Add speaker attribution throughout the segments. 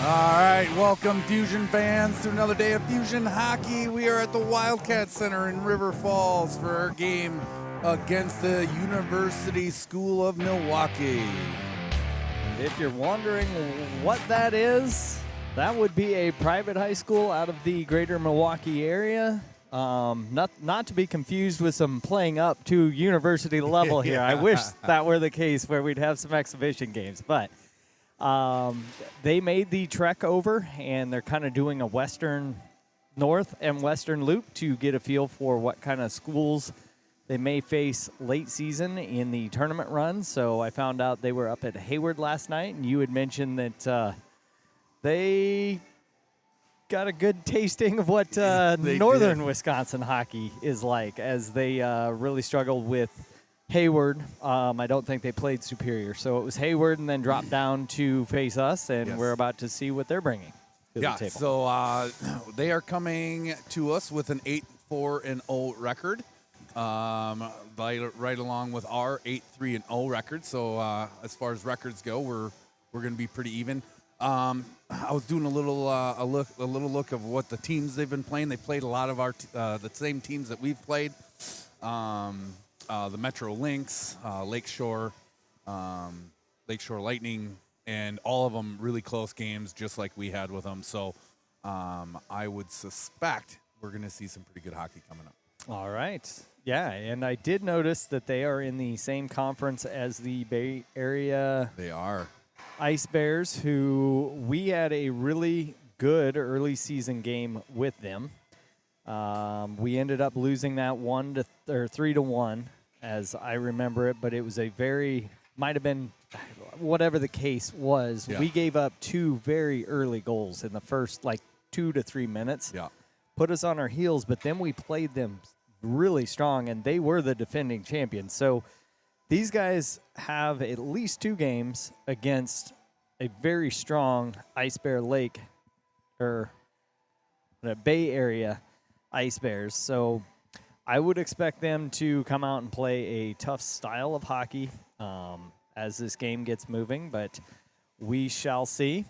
Speaker 1: All right, welcome Fusion fans to another day of Fusion Hockey. We are at the Wildcat Center in River Falls for our game against the University School of Milwaukee.
Speaker 2: If you're wondering what that is, that would be a private high school out of the greater Milwaukee area. Not to be confused with some playing up to university level here. I wish that were the case where we'd have some exhibition games, but they made the trek over, and they're kind of doing a western north and western loop to get a feel for what kind of schools they may face late season in the tournament run. So I found out they were up at Hayward last night, and you had mentioned that they got a good tasting of what northern Wisconsin hockey is like, as they really struggled with Hayward. I don't think they played Superior. So it was Hayward and then dropped down to face us, and we're about to see what they're bringing to the table.
Speaker 1: So they are coming to us with an 8-4-0 record, right along with our 8-3-0 record. So as far as records go, we're going to be pretty even. I was doing a little look of what the teams they've been playing. They played a lot of our the same teams that we've played. The Metro Lynx, Lakeshore Lightning, and all of them really close games, just like we had with them. So I would suspect we're going to see some pretty good hockey coming up.
Speaker 2: All right. Yeah, and I did notice that they are in the same conference as the Bay Area.
Speaker 1: They are.
Speaker 2: Ice Bears, who we had a really good early season game with them. We ended up losing that 3-1, as I remember it, but it was might have been, whatever the case was. Yeah. We gave up 2 very early goals in the first 2 to 3 minutes.
Speaker 1: Yeah,
Speaker 2: put us on our heels, but then we played them really strong, and they were the defending champions. So these guys have at least 2 games against a very strong Ice Bear Lake, or the Bay Area Ice Bears. So I would expect them to come out and play a tough style of hockey as this game gets moving, but we shall see.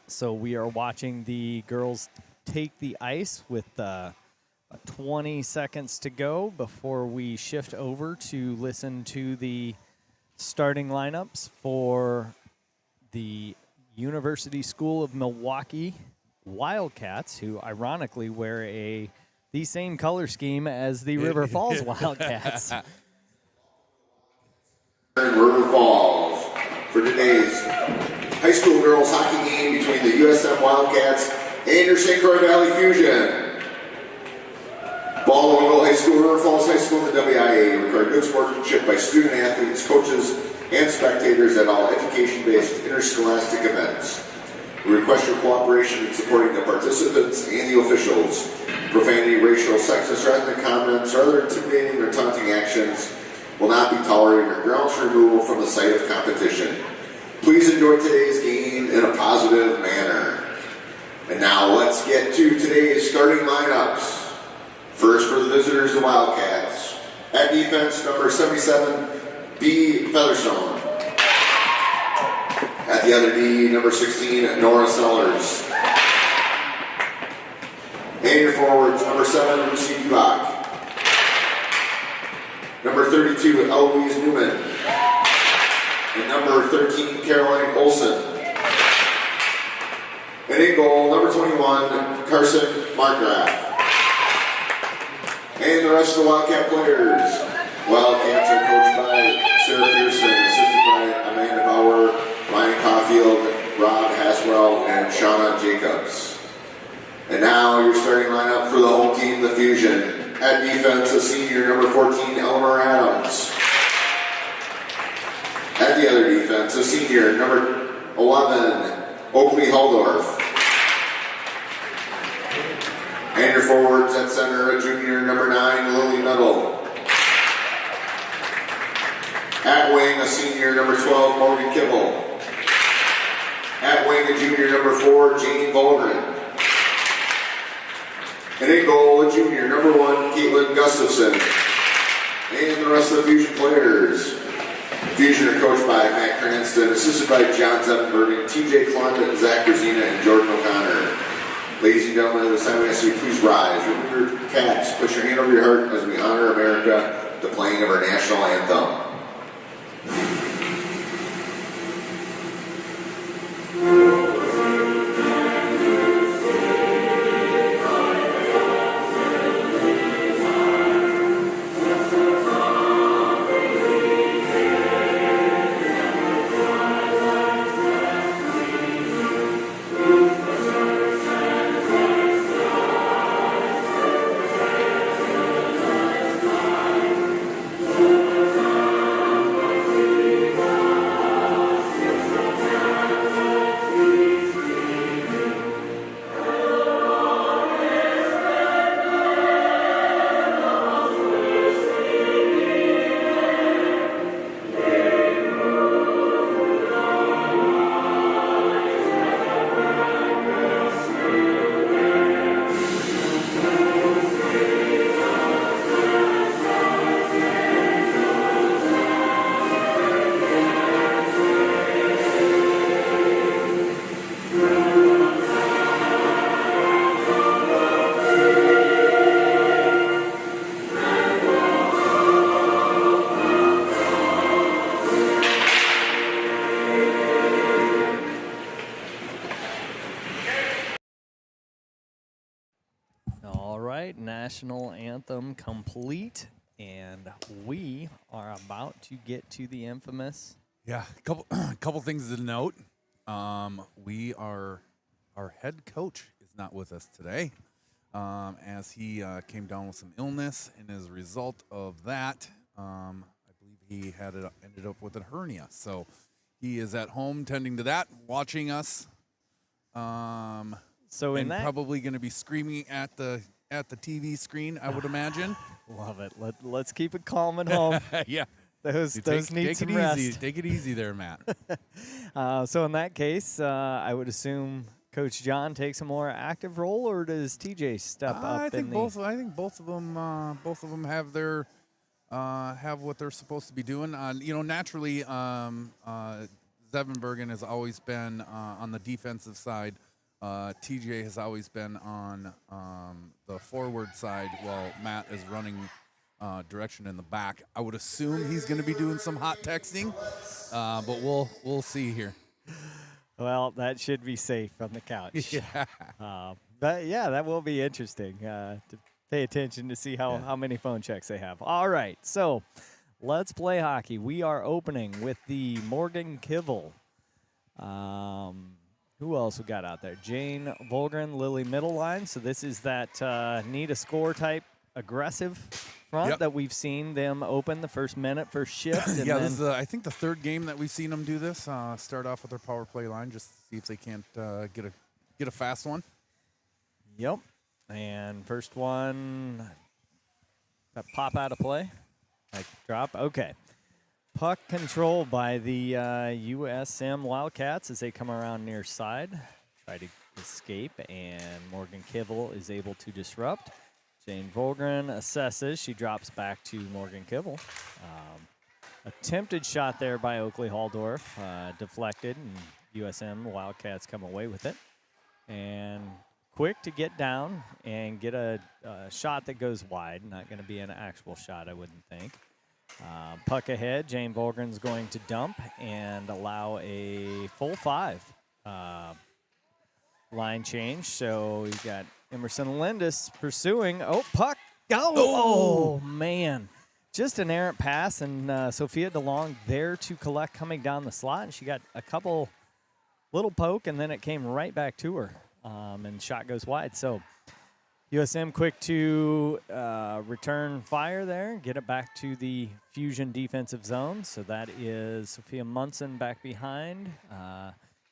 Speaker 2: So we are watching the girls take the ice with 20 seconds to go before we shift over to listen to the starting lineups for the University School of Milwaukee Wildcats, who ironically wear the same color scheme as the River Falls Wildcats.
Speaker 3: River Falls for today's high school girls hockey game between the USM Wildcats and your St. Croix Valley Fusion. Ball will go High School, River Falls High School in the WIA require good sportsmanship by student athletes, coaches, and spectators at all education-based interscholastic events. We request your cooperation in supporting the participants and the officials. Profanity, racial, sexist, threatening comments, or other intimidating or taunting actions will not be tolerated or grounds for removal from the site of competition. Please enjoy today's game in a positive manner. And now let's get to today's starting lineups. First for the visitors, the Wildcats. At defense, number 77, B. Featherstone. At the other D, number 16, Nora Sellers. And your forwards, number 7, Lucy Dubach. Number 32, Eloise Newman. And number 13, Caroline Olson. And in goal, number 21, Carson Markgraf. And the rest of the Wildcat players. Wildcats are coached by Sarah Pearson, assisted by Amanda Bauer, Ryan Caulfield, Rob Haswell, and Shauna Jacobs. And now your starting lineup for the home team, the Fusion. At defense, a senior, number 14, Elmer Adams. At the other defense, a senior, number 11, Oakley Haldorf. And your forwards at center, a junior, number 9, Lily Nuttall. At wing, a senior, number 12, Morgan Kibble. At wing, a junior, number 4, Jane Volgren. And in goal, a junior, number 1, Caitlin Gustafson. And the rest of the Fusion players. Fusion are coached by Matt Cranston, assisted by John Zettenberg, TJ Clement, Zach Rosina, and Jordan O'Connor. Ladies and gentlemen, this time I ask you to please rise. Remove your caps, put your hand over your heart as we honor America with the playing of our national anthem.
Speaker 2: All right, national anthem complete, and we are about to get to the infamous.
Speaker 1: Yeah, couple things to note. Our head coach is not with us today, as he came down with some illness, and as a result of that, I believe he ended up with a hernia. So he is at home tending to that, watching us.
Speaker 2: So in
Speaker 1: and
Speaker 2: that,
Speaker 1: probably going to be screaming at the TV screen, I would imagine.
Speaker 2: love it. Let's keep it calm at home.
Speaker 1: Yeah.
Speaker 2: Those need
Speaker 1: take
Speaker 2: some
Speaker 1: it
Speaker 2: rest.
Speaker 1: easy. Take it easy there, Matt.
Speaker 2: So in that case, I would assume Coach John takes a more active role, or does TJ step up?
Speaker 1: I think both of them have their have what they're supposed to be doing. Naturally, Zevenbergen has always been on the defensive side. TJ has always been on the forward side, while Matt is running direction in the back. I would assume he's going to be doing some hot texting, but we'll see here.
Speaker 2: Well, that should be safe from the couch.
Speaker 1: Yeah.
Speaker 2: But yeah, that will be interesting to pay attention to see how many phone checks they have. All right, so let's play hockey. We are opening with the Morgan Kivel. Who else we got out there? Jane Volgren, Lily middle line. So this is that need a score type aggressive front that we've seen them open the first minute, first shift. And
Speaker 1: yeah, this is I think the third game that we've seen them do this. Start off with their power play line, just to see if they can't get a fast one.
Speaker 2: Yep. And first one, that pop out of play, like drop. Okay. Puck control by the USM Wildcats as they come around near side, try to escape, and Morgan Kivel is able to disrupt. Jane Volgren assesses. She drops back to Morgan Kivel. Attempted shot there by Oakley Halldorf, deflected, and USM Wildcats come away with it. And quick to get down and get a shot that goes wide. Not going to be an actual shot, I wouldn't think. Puck ahead. Jane Volgren's going to dump and allow a full 5 line change. So we've got Emerson Lindis pursuing. Oh, puck. Oh, man. Just an errant pass, and Sophia DeLong there to collect coming down the slot. And she got a couple little poke, and then it came right back to her. And shot goes wide. So USM quick to return fire there, get it back to the Fusion defensive zone. So that is Sophia Munson back behind.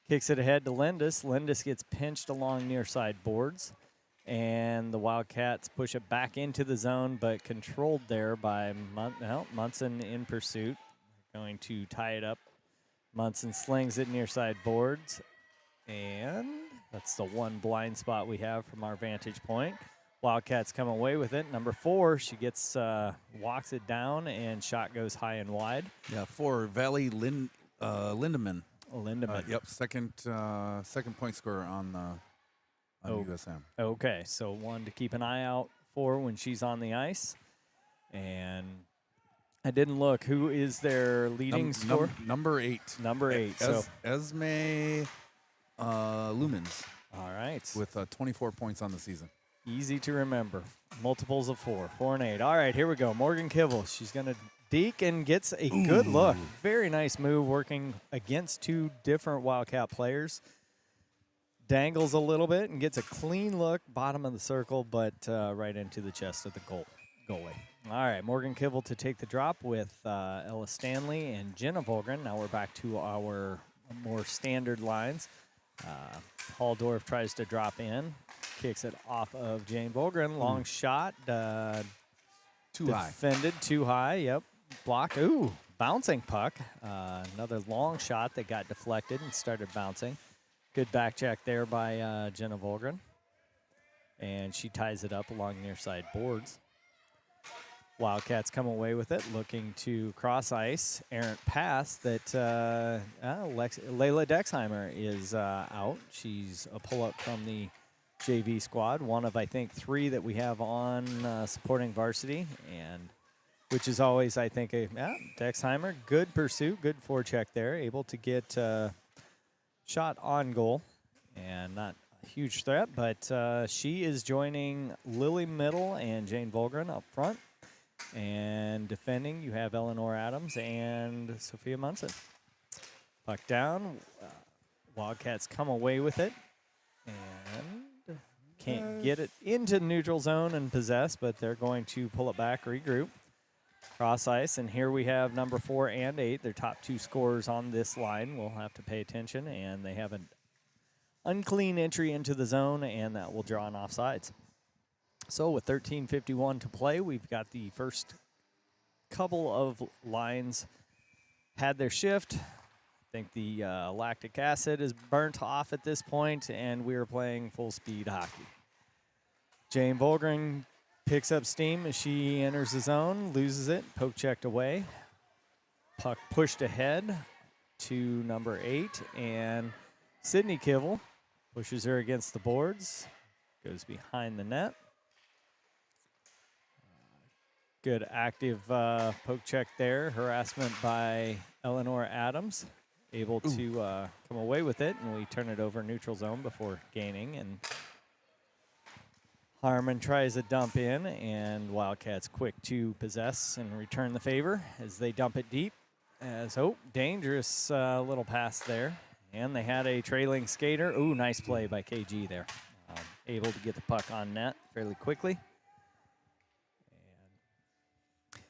Speaker 2: Kicks it ahead to Lindis. Lindis gets pinched along near side boards. And the Wildcats push it back into the zone, but controlled there by Munson in pursuit. Going to tie it up. Munson slings it near side boards. And that's the one blind spot we have from our vantage point. Wildcats come away with it. Number 4, she gets walks it down, and shot goes high and wide.
Speaker 1: Yeah, for Valley Lindemann.
Speaker 2: Lindemann.
Speaker 1: Yep, second point scorer on USM.
Speaker 2: Okay, so one to keep an eye out for when she's on the ice. And I didn't look. Who is their leading scorer?
Speaker 1: Number 8.
Speaker 2: Number 8. So
Speaker 1: Esme Lumens.
Speaker 2: All right.
Speaker 1: With 24 points on the season.
Speaker 2: Easy to remember. Multiples of 4 and 8. All right, here we go. Morgan Kivel. She's going to deke and gets a good look. Very nice move working against 2 different Wildcat players. Dangles a little bit and gets a clean look, bottom of the circle, but right into the chest of the goalie. All right, Morgan Kivel to take the drop with Ella Stanley and Jenna Volgren. Now we're back to our more standard lines. Halldorf tries to drop in, kicks it off of Jane Volgren. Long shot.
Speaker 1: Too high.
Speaker 2: Defended too high, yep. Blocked. Ooh, bouncing puck. Another long shot that got deflected and started bouncing. Good back check there by Jenna Volgren. And she ties it up along near side boards. Wildcats come away with it, looking to cross ice. Errant pass that Layla Dexheimer is out. She's a pull-up from the JV squad, one of, I think, 3 that we have on supporting varsity, and which is always, I think, Dexheimer, good pursuit, good forecheck there, able to get shot on goal, and not a huge threat, but she is joining Lily Middle and Jane Volgren up front. And defending, you have Eleanor Adams and Sophia Munson. Puck down. Wildcats come away with it. And can't get it into the neutral zone and possess, but they're going to pull it back, regroup. Cross ice, and here we have number 4 and 8. Their top 2 scorers on this line. We'll have to pay attention, and they have an unclean entry into the zone, and that will draw an offsides. So with 13:51 to play, we've got the first couple of lines had their shift. I think the lactic acid is burnt off at this point, and we are playing full speed hockey. Jane Volgren picks up steam as she enters the zone, loses it, poke checked away. Puck pushed ahead to number 8, and Sydney Kivel pushes her against the boards, goes behind the net. Good active poke check there. Harassment by Eleanor Adams. Able to come away with it, and we turn it over neutral zone before gaining. And Harmon tries a dump in, and Wildcats quick to possess and return the favor as they dump it deep. Dangerous little pass there. And they had a trailing skater. Ooh, nice play by KG there. Able to get the puck on net fairly quickly.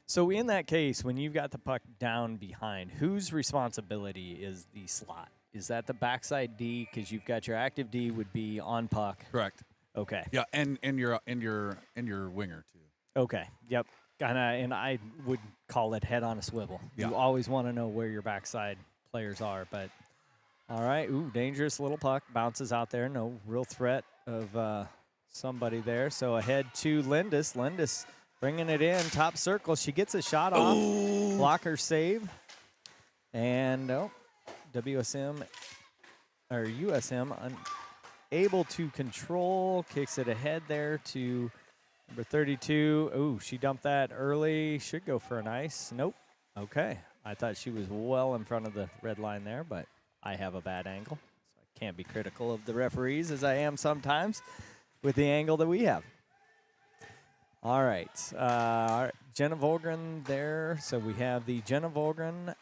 Speaker 2: So in that case, when you've got the puck down behind, whose responsibility is the slot? Is that the backside D? Because you've got your active D would be on puck.
Speaker 1: Correct.
Speaker 2: Okay.
Speaker 1: Yeah, and your winger too.
Speaker 2: Okay. Yep. And I would call it head on a swivel.
Speaker 1: Yeah.
Speaker 2: You always want to know where your backside players are. But all right. Ooh, dangerous little puck bounces out there. No real threat of somebody there. So ahead to Lindis. Lindis bringing it in, top circle. She gets a shot off. Blocker save. And USM unable to control. Kicks it ahead there to number 32. Ooh, she dumped that early. Should go for an ice. Nope. Okay. I thought she was well in front of the red line there, but I have a bad angle. So I can't be critical of the referees as I am sometimes with the angle that we have. All right, Jenna Volgren there. So we have the Jenna Volgren,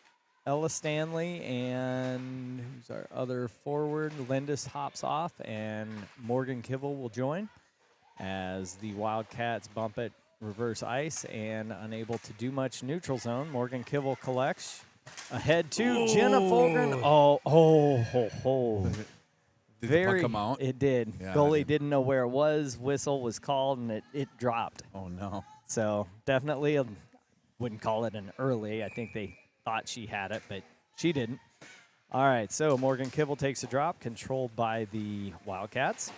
Speaker 2: Ella Stanley, and who's our other forward? Lindis hops off, and Morgan Kivel will join as the Wildcats bump it reverse ice and unable to do much neutral zone. Morgan Kivel collects ahead to Jenna Volgren.
Speaker 1: Did the puck come out?
Speaker 2: It did.
Speaker 1: Yeah,
Speaker 2: Goalie didn't know where it was. Whistle was called, and it dropped.
Speaker 1: Oh, no.
Speaker 2: So definitely wouldn't call it an early. I think they thought she had it, but she didn't. All right, so Morgan Kivel takes a drop, controlled by the Wildcats.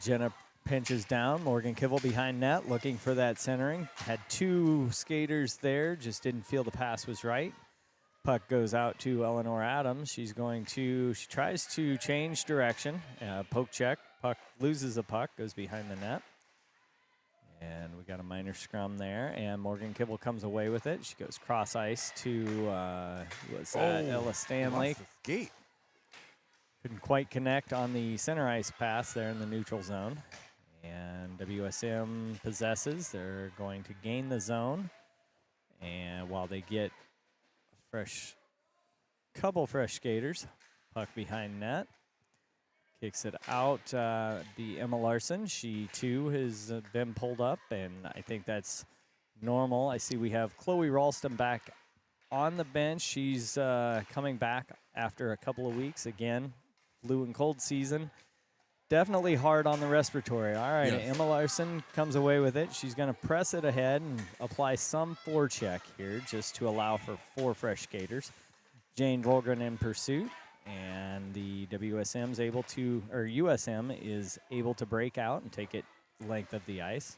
Speaker 2: Jenna pinches down. Morgan Kivel behind net, looking for that centering. Had 2 skaters there, just didn't feel the pass was right. Puck goes out to Eleanor Adams. She tries to change direction. Poke check. Puck loses a puck, goes behind the net. And we got a minor scrum there, and Morgan Kibble comes away with it. She goes cross ice to Ella Stanley.
Speaker 1: Skate.
Speaker 2: Couldn't quite connect on the center ice pass there in the neutral zone. And WSM possesses. They're going to gain the zone. And while they get a couple fresh skaters, puck behind net. Kicks it out, the Emma Larson. She, too, has been pulled up, and I think that's normal. I see we have Chloe Ralston back on the bench. She's coming back after a couple of weeks. Again, flu and cold season. Definitely hard on the respiratory. All right,
Speaker 1: yes.
Speaker 2: Emma Larson comes away with it. She's going to press it ahead and apply some forecheck here just to allow for 4 fresh skaters. Jane Volgren in pursuit. And the USM is able to break out and take it length of the ice.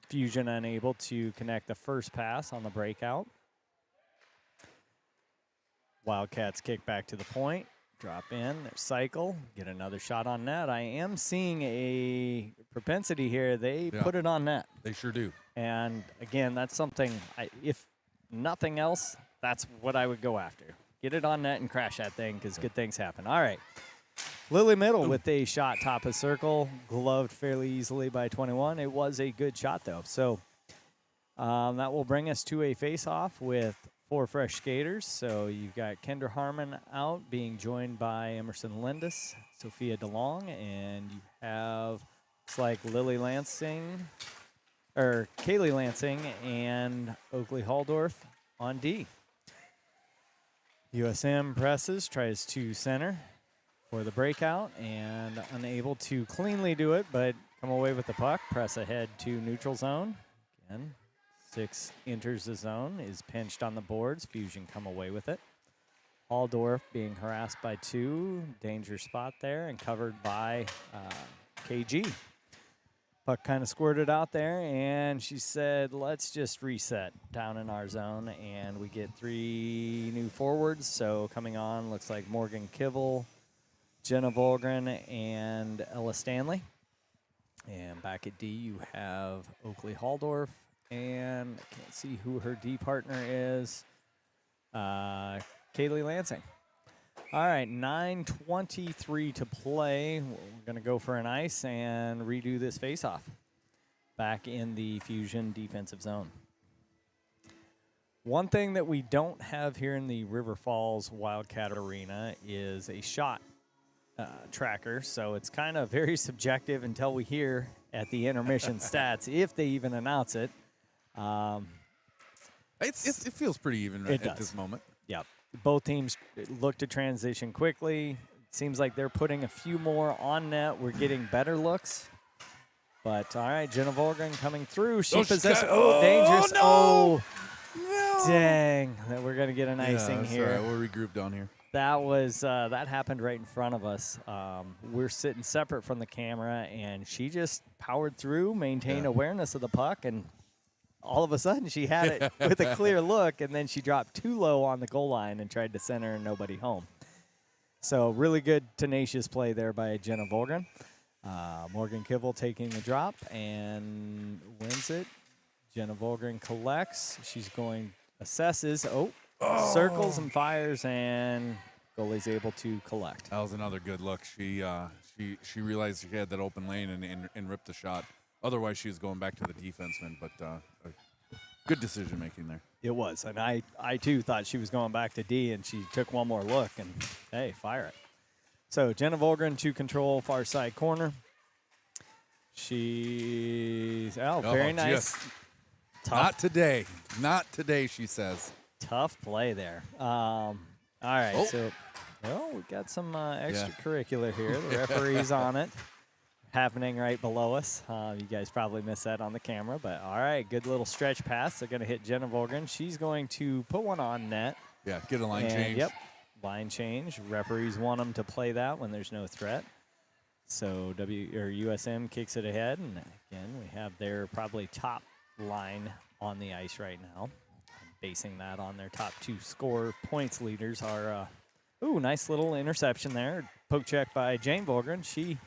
Speaker 2: Fusion unable to connect the first pass on the breakout. Wildcats kick back to the point, drop in, cycle, get another shot on net. I am seeing a propensity here. They put it on net.
Speaker 1: They sure do. And
Speaker 2: again, that's something, if nothing else, that's what I would go after. Get it on net and crash that thing because good things happen. All right. Lily Middle with a shot top of circle, gloved fairly easily by 21. It was a good shot, though. So that will bring us to a face-off with 4 fresh skaters. So you've got Kendra Harmon out, being joined by Emerson Lindis, Sophia DeLong, and you have, looks like Kaylee Lansing and Oakley Halldorf on D. USM presses, tries to center for the breakout, and unable to cleanly do it, but come away with the puck. Press ahead to neutral zone. Again, 6 enters the zone, is pinched on the boards. Fusion come away with it. Halldorf being harassed by 2. Danger spot there and covered by KG. Puck kind of squirted out there, and she said, let's just reset down in our zone, and we get 3 new forwards. So coming on, looks like Morgan Kivel, Jenna Volgren, and Ella Stanley. And back at D, you have Oakley Halldorf, and I can't see who her D partner is, Kaylee Lansing. All right, 9:23 to play. We're going to go for an ice and redo this faceoff back in the Fusion defensive zone. One thing that we don't have here in the River Falls Wildcat Arena is a shot tracker, so it's kind of very subjective until we hear at the intermission stats, if they even announce it.
Speaker 1: It feels pretty even at this moment.
Speaker 2: Yeah. Both teams look to transition quickly. It seems like they're putting a few more on net. We're getting better looks. But, all right, Jenna Volgren coming through. She possesses. Dangerous.
Speaker 1: No.
Speaker 2: Oh,
Speaker 1: no.
Speaker 2: Dang. We're going to get an icing here.
Speaker 1: All right. We'll regroup down here.
Speaker 2: That was that happened right in front of us. We're sitting separate from the camera, and she just powered through, maintained awareness of the puck, and all of a sudden she had it with a clear look, and then she dropped too low on the goal line and tried to center and nobody home. So really good, tenacious play there by Jenna Volgren. Morgan Kivel taking the drop and wins it. Jenna Volgren collects. She's going, assesses, circles and fires, and goalie's able to collect.
Speaker 1: That was another good look. She realized she had that open lane and ripped the shot. Otherwise, she was going back to the defenseman, but good decision-making there.
Speaker 2: It was, and I too thought she was going back to D, and she took one more look, and, hey, fire it. So Jenna Volgren to control far side corner. She's, very nice.
Speaker 1: Tough. Not today, she says.
Speaker 2: Tough play there. All right, so, we got some extracurricular here. The referee's on it. Happening right below us. You guys probably missed that on the camera, but all right, good little stretch pass. They're going to hit Jenna Volgren. She's going to put one on net.
Speaker 1: Yeah, get a line change.
Speaker 2: Yep, line change. Referees want them to play that when there's no threat. So USM kicks it ahead, and again, we have their probably top line on the ice right now. Basing that on their top 2 score points leaders are, nice little interception there. Poke check by Jane Volgren. She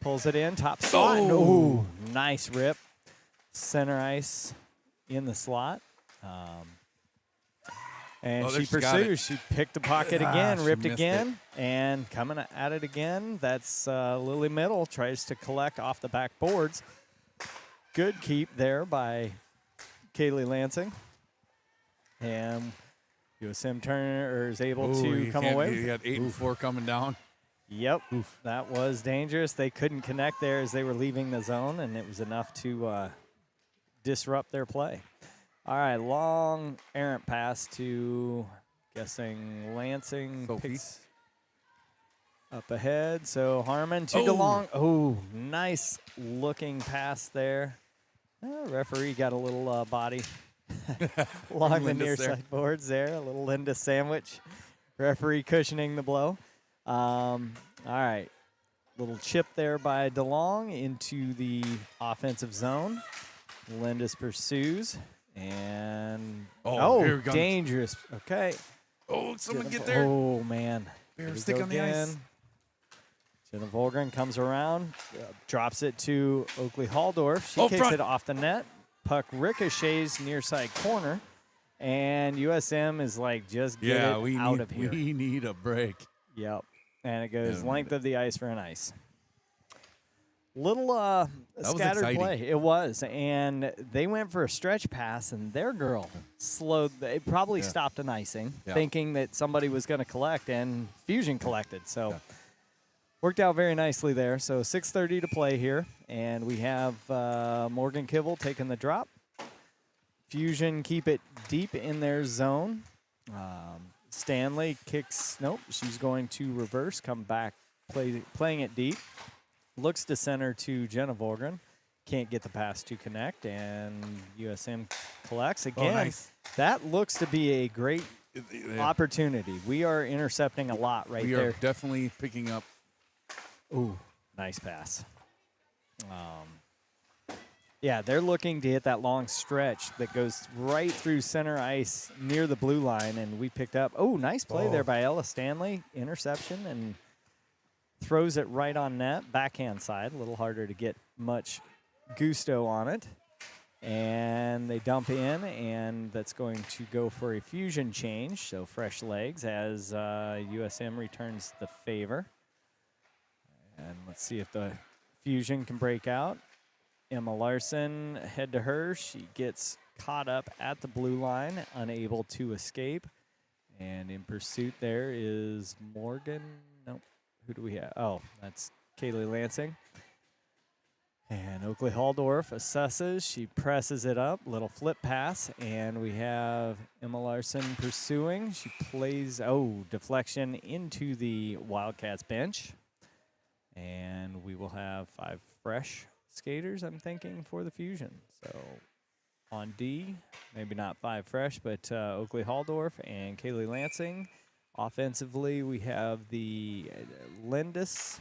Speaker 2: pulls it in, top slot.
Speaker 1: Oh.
Speaker 2: Nice rip. Center ice in the slot. And she pursues. She picked the pocket again, ripped again, and coming at it again. That's Lily Middle tries to collect off the back boards. Good keep there by Kaylee Lansing. And USM Turner is able to come away.
Speaker 1: He had 8 and 4 coming down.
Speaker 2: Yep, that was dangerous. They couldn't connect there as they were leaving the zone, and it was enough to disrupt their play. All right, long errant pass to, guessing, Lansing.
Speaker 1: Sophie.
Speaker 2: Picks up ahead. So Harmon to DeLong. Oh, nice looking pass there. Referee got a little body along the near side boards there. A little Linda sandwich. Referee cushioning the blow. All right. Little chip there by DeLong into the offensive zone. Lindis pursues. And, dangerous. Okay.
Speaker 1: Oh, someone get there.
Speaker 2: Oh, man.
Speaker 1: Bear stick on the ice.
Speaker 2: Jenna Volgren comes around, drops it to Oakley Halldorf. She kicks it off the net. Puck ricochets near side corner. And USM is like, just get it out of here.
Speaker 1: We need a break.
Speaker 2: Yep. And it goes length of the ice for an ice. Little scattered play. It was. And they went for a stretch pass, and their girl slowed. It probably stopped an icing, thinking that somebody was going to collect, and Fusion collected. So worked out very nicely there. So 6:30 to play here, and we have Morgan Kivel taking the drop. Fusion keep it deep in their zone. Stanley kicks. Nope, she's going to reverse, come back, playing it deep. Looks to center to Jenna Volgren. Can't get the pass to connect, and USM collects again.
Speaker 1: Nice.
Speaker 2: That looks to be a great opportunity. We are intercepting a lot there.
Speaker 1: We are definitely picking up.
Speaker 2: Ooh, nice pass. Yeah, they're looking to hit that long stretch that goes right through center ice near the blue line, and we picked up. Oh, nice play there by Ella Stanley. Interception, and throws it right on net, backhand side. A little harder to get much gusto on it. And they dump in, and that's going to go for a Fusion change, so fresh legs as USM returns the favor. And let's see if the Fusion can break out. Emma Larson, head to her. She gets caught up at the blue line, unable to escape. And in pursuit there is Morgan. Nope. Who do we have? Oh, that's Kaylee Lansing. And Oakley Halldorf assesses. She presses it up. Little flip pass. And we have Emma Larson pursuing. She plays, deflection into the Wildcats bench. And we will have 5 fresh skaters, I'm thinking, for the Fusion. So on D, maybe not 5 fresh, but Oakley Halldorf and Kaylee Lansing. Offensively, we have the Lindis,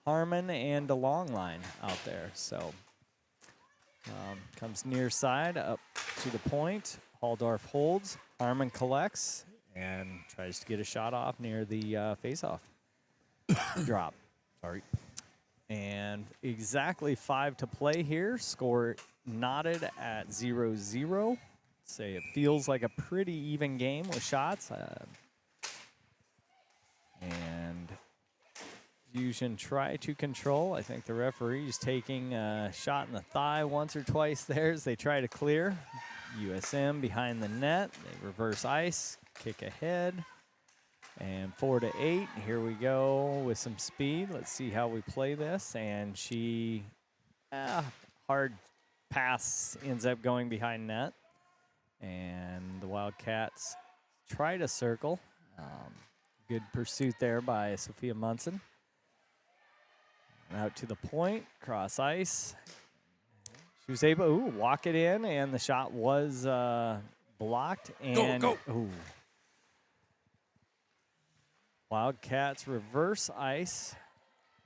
Speaker 2: Harmon, and DeLong line out there. So comes near side up to the point. Halldorf holds. Harmon collects and tries to get a shot off near the face-off drop.
Speaker 1: Sorry.
Speaker 2: And exactly 5 to play here. Score knotted at 0-0. Say it feels like a pretty even game with shots. And Fusion try to control. I think the referee's taking a shot in the thigh once or twice there as they try to clear. USM behind the net. They reverse ice, kick ahead. And 4-8. Here we go with some speed. Let's see how we play this. And she, hard pass ends up going behind net. And the Wildcats try to circle. Good pursuit there by Sophia Munson. Out to the point, cross ice. She was able to walk it in, and the shot was blocked. And
Speaker 1: go.
Speaker 2: Wildcats reverse ice,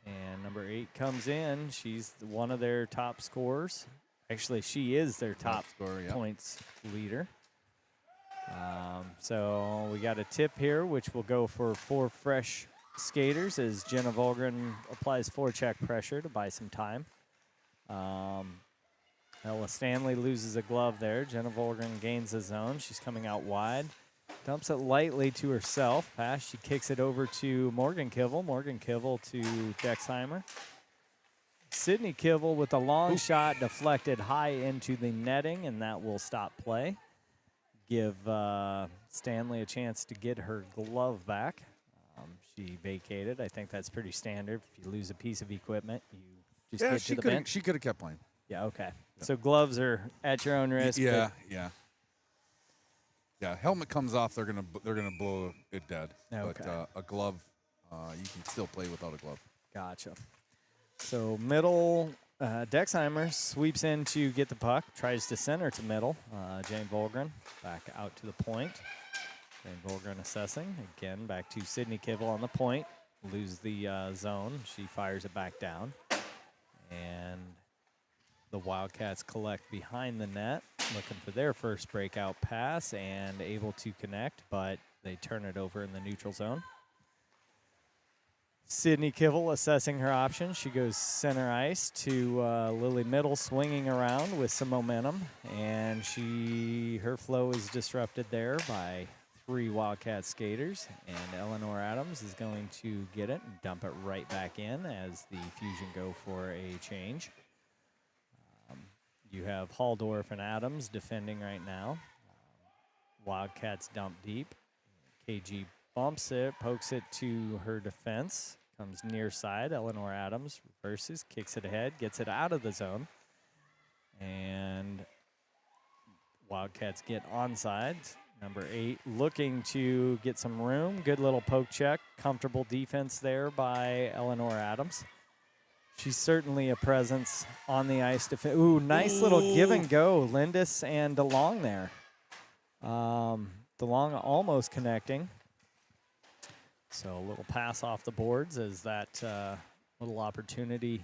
Speaker 2: And number 8 comes in. She's one of their top scorers. Actually, she is their top
Speaker 1: scorer, yeah.
Speaker 2: points leader. So we got a tip here, which will go for 4 fresh skaters as Jenna Volgren applies forecheck pressure to buy some time. Ella Stanley loses a glove there. Jenna Volgren gains a zone. She's coming out wide. Dumps it lightly to herself. Pass. She kicks it over to Morgan Kivel. Morgan Kivel to Dexheimer. Sydney Kivel with a long shot deflected high into the netting, and that will stop play. Give Stanley a chance to get her glove back. She vacated. I think that's pretty standard. If you lose a piece of equipment, you just get to the bench.
Speaker 1: She could have kept playing.
Speaker 2: Yeah, okay. Yeah. So gloves are at your own risk.
Speaker 1: Yeah. Helmet comes off, they're gonna blow it dead.
Speaker 2: Okay.
Speaker 1: But a glove, you can still play without a glove.
Speaker 2: Gotcha. So middle, Dexheimer sweeps in to get the puck, tries to center to middle. Jane Volgren back out to the point. Jane Volgren assessing. Again, back to Sydney Kivel on the point. Lose the zone. She fires it back down. And the Wildcats collect behind the net, looking for their first breakout pass and able to connect, but they turn it over in the neutral zone. Sydney Kivel assessing her options. She goes center ice to Lily Middle, swinging around with some momentum, and her flow is disrupted there by 3 Wildcat skaters, and Eleanor Adams is going to get it and dump it right back in as the Fusion go for a change. You have Halldorf and Adams defending right now. Wildcats dump deep. KG bumps it, pokes it to her defense. Comes near side. Eleanor Adams reverses, kicks it ahead, gets it out of the zone. And Wildcats get onside. Number 8 looking to get some room. Good little poke check. Comfortable defense there by Eleanor Adams. She's certainly a presence on the ice. Ooh, nice little give and go. Lindis and DeLong there. DeLong almost connecting. So a little pass off the boards as that little opportunity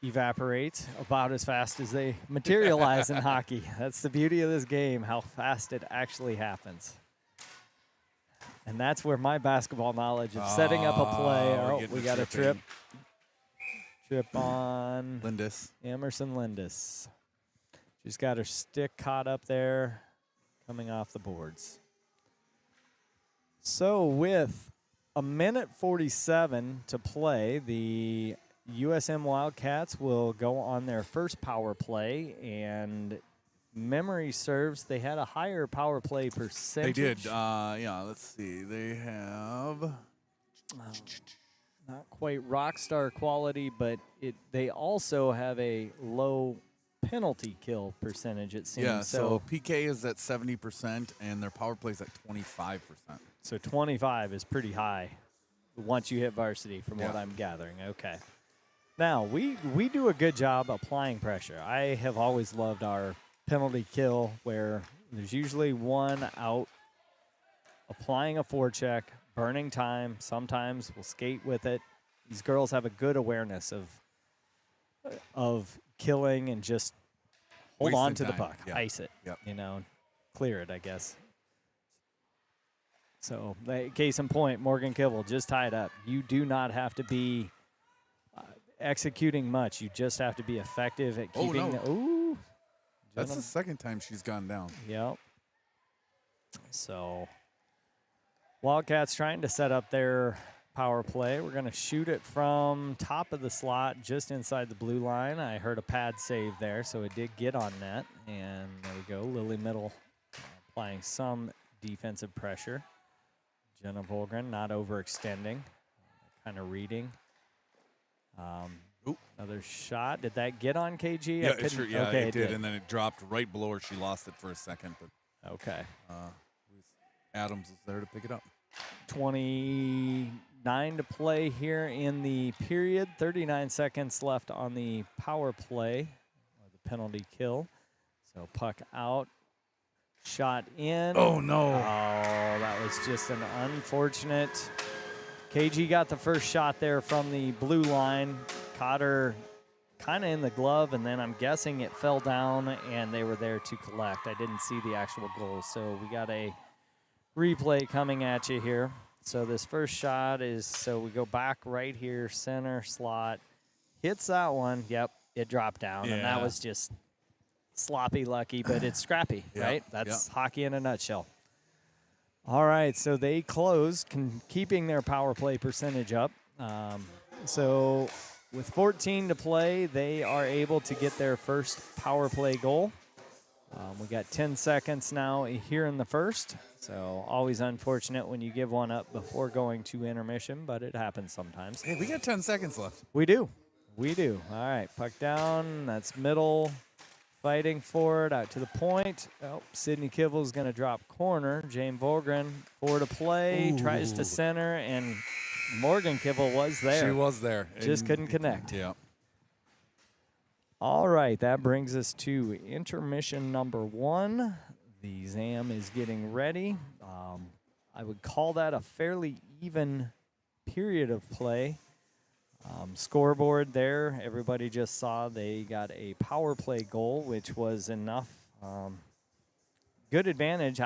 Speaker 2: evaporates about as fast as they materialize in hockey. That's the beauty of this game, how fast it actually happens. And that's where my basketball knowledge of setting up a play. Oh, we got a trip. Trip on
Speaker 1: Lindis.
Speaker 2: Emerson Lindis. She's got her stick caught up there, coming off the boards. So with 1:47 to play, the USM Wildcats will go on their first power play, and memory serves, they had a higher power play percentage.
Speaker 1: They did. Let's see. They have
Speaker 2: not quite rock star quality, but they also have a low penalty kill percentage, it seems.
Speaker 1: Yeah, so PK is at 70%, and their power play is at 25%.
Speaker 2: So 25 is pretty high once you hit varsity, from what I'm gathering. Okay. Now, we do a good job applying pressure. I have always loved our penalty kill, where there's usually one out applying a forecheck, burning time. Sometimes we'll skate with it. These girls have a good awareness of killing and just hold on to the puck, ice it, clear it, I guess. So, case in point, Morgan Kivel just tied up. You do not have to be executing much. You just have to be effective at keeping. Ooh,
Speaker 1: that's the second time she's gone down.
Speaker 2: Yep. So, Wildcats trying to set up their power play. We're going to shoot it from top of the slot, just inside the blue line. I heard a pad save there, so it did get on net. And there we go. Lily Middle applying some defensive pressure. Jenna Volgren not overextending, kind of reading. Another shot. Did that get on KG?
Speaker 1: Yeah, it did, and then it dropped right below her. She lost it for a second, but
Speaker 2: okay.
Speaker 1: Adams was there to pick it up.
Speaker 2: 29 to play here in the period. 39 seconds left on the power play, or the penalty kill. So puck out. Shot in.
Speaker 1: Oh, no.
Speaker 2: Oh, that was just an unfortunate KG got the first shot there from the blue line. Caught her kind of in the glove, and then I'm guessing it fell down, and they were there to collect. I didn't see the actual goal, so we got a replay coming at you here. So this first shot is, so we go back right here, center slot. Hits that one. Yep, it dropped down, and that was just sloppy lucky, but it's scrappy, right? That's hockey in a nutshell. All right, so they closed, keeping their power play percentage up. So with 14 to play, they are able to get their first power play goal. We got 10 seconds now here in the first, so always unfortunate when you give one up before going to intermission, but it happens sometimes.
Speaker 1: Hey, we got 10 seconds left.
Speaker 2: We do. We do. All right, puck down. That's middle. Fighting for it, out to the point. Oh, Sydney Kivel's going to drop corner. Jane Volgren, 4 to play, tries to center, and Morgan Kivel was there.
Speaker 1: She was there.
Speaker 2: Just couldn't connect.
Speaker 1: Yeah.
Speaker 2: All right, that brings us to intermission number 1. The ZAM is getting ready. I would call that a fairly even period of play. Scoreboard there, everybody just saw they got a power play goal, which was enough. Good advantage.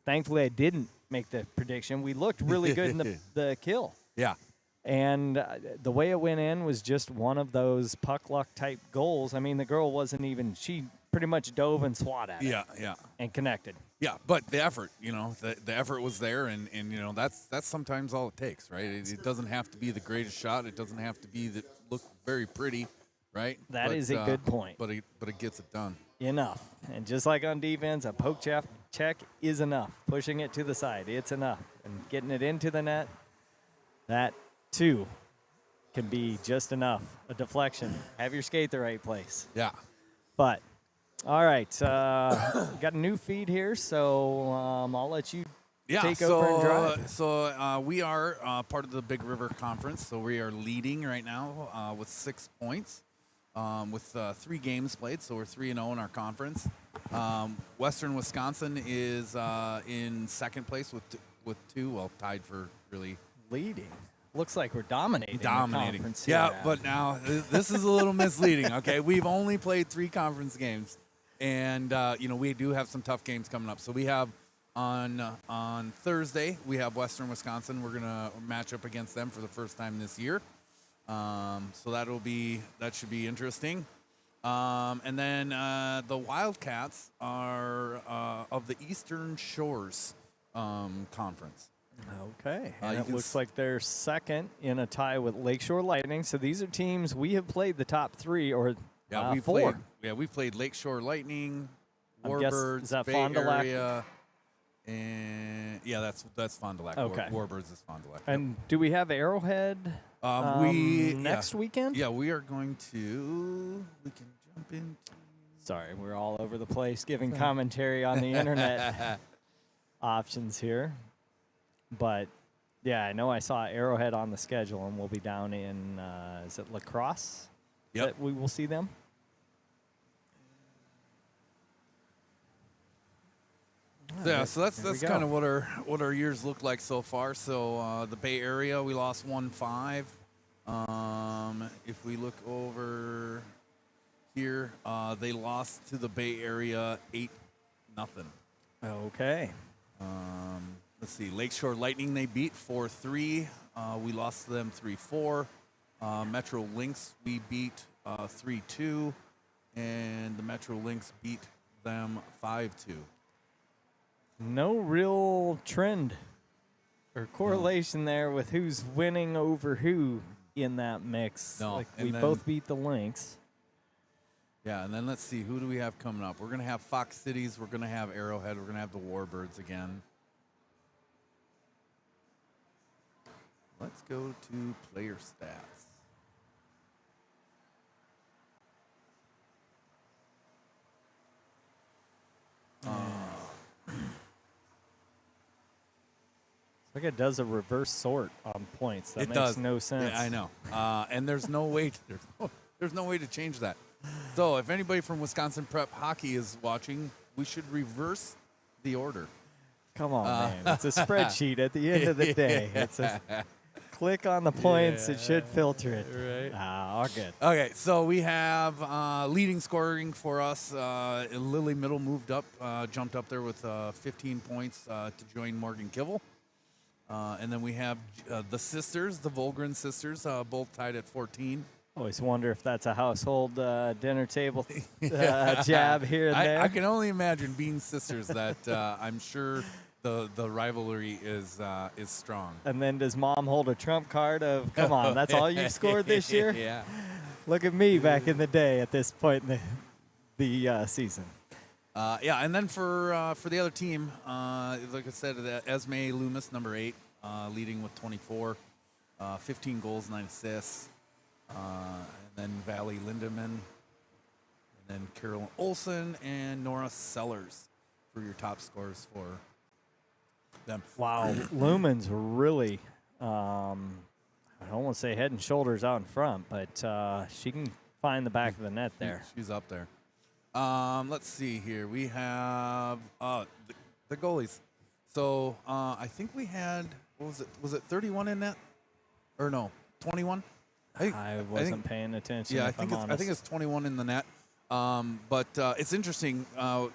Speaker 2: Thankfully I didn't make the prediction. We looked really good in the kill.
Speaker 1: Yeah.
Speaker 2: And the way it went in was just one of those puck luck type goals. I mean, the girl wasn't even, she pretty much dove and swat at it.
Speaker 1: Yeah.
Speaker 2: And connected.
Speaker 1: Yeah, but the effort, the effort was there, and that's sometimes all it takes, right? It doesn't have to be the greatest shot. It doesn't have to be look very pretty, right?
Speaker 2: That is a good point.
Speaker 1: But it gets it done.
Speaker 2: Enough. And just like on defense, a poke check is enough. Pushing it to the side, it's enough. And getting it into the net, that too can be just enough. A deflection. Have your skate the right place.
Speaker 1: Yeah.
Speaker 2: But all right, got a new feed here, so I'll let you take over and drive.
Speaker 1: So we are part of the Big River Conference, so we are leading right now with 6 points with 3 games played, so we're 3-0 in our conference. Western Wisconsin is in second place with 2, well, tied for really
Speaker 2: leading. Looks like we're dominating. The conference here.
Speaker 1: Yeah, but now this is a little misleading, okay? We've only played 3 conference games. And, we do have some tough games coming up. So we have on Thursday, we have Western Wisconsin. We're going to match up against them for the first time this year. So that should be interesting. And then the Wildcats are of the Eastern Shores Conference.
Speaker 2: Okay. And it looks like they're second in a tie with Lakeshore Lightning. So these are teams we have played the top 3 or
Speaker 1: we've
Speaker 2: 4.
Speaker 1: We've played Lakeshore Lightning,
Speaker 2: Warbirds,
Speaker 1: Bay
Speaker 2: Fond du Lac?
Speaker 1: Area, and that's Fond du Lac.
Speaker 2: Okay.
Speaker 1: Warbirds is Fond du Lac.
Speaker 2: And do we have Arrowhead next weekend?
Speaker 1: Yeah, we are going to. We can jump in.
Speaker 2: Sorry, we're all over the place giving commentary on the internet options here. But, yeah, I know I saw Arrowhead on the schedule, and we'll be down in, is it La Crosse?
Speaker 1: Yep.
Speaker 2: That we will see them?
Speaker 1: Yeah, so that's kind of what our years look like so far. So the Bay Area, we lost 1-5. If we look over here, they lost to the Bay Area 8-0.
Speaker 2: Okay.
Speaker 1: Let's see, Lakeshore Lightning they beat 4-3. We lost to them 3-4. Metro Lynx we beat 3-2, and the Metro Lynx beat them 5-2.
Speaker 2: No real trend or correlation there with who's winning over who in that mix.
Speaker 1: No,
Speaker 2: like
Speaker 1: and
Speaker 2: we
Speaker 1: then-
Speaker 2: both beat the Lynx.
Speaker 1: Yeah, and then let's see, who do we have coming up? We're going to have Fox Cities. We're going to have Arrowhead. We're going to have the Warbirds again. Let's go to player stats.
Speaker 2: Like it does a reverse sort on points. That
Speaker 1: It
Speaker 2: makes
Speaker 1: does.
Speaker 2: no sense.
Speaker 1: Yeah, I know. And there's no way there's no way to change that. So if anybody from Wisconsin Prep Hockey is watching, we should reverse the order.
Speaker 2: Come on, man. It's a spreadsheet at the end of the day. click on the points, it should filter it.
Speaker 1: Right.
Speaker 2: All good.
Speaker 1: Okay, so we have leading scoring for us. Lily Middle moved up, jumped up there with 15 points to join Morgan Kivel. And then we have the sisters, the Volgren sisters, both tied at 14.
Speaker 2: Always wonder if that's a household dinner table jab here and there.
Speaker 1: I can only imagine being sisters that I'm sure the rivalry is strong.
Speaker 2: And then does mom hold a trump card of, come on, that's all you've scored this year?
Speaker 1: Yeah.
Speaker 2: Look at me back in the day at this point in the season.
Speaker 1: And then for the other team, like I said, Esme Loomis, number 8, leading with 24, 15 goals, 9 assists. And then Valley Lindemann, and then Carolyn Olson and Nora Sellers for your top scores for them.
Speaker 2: Wow, Lumen's really, I don't want to say head and shoulders out in front, but she can find the back of the net there.
Speaker 1: She's up there. Let's see here. We have the goalies. So I think we had, what was it? Was it 31 in net? Or no, 21?
Speaker 2: I wasn't paying attention.
Speaker 1: Yeah,
Speaker 2: I
Speaker 1: think it's 21 in the net. But it's interesting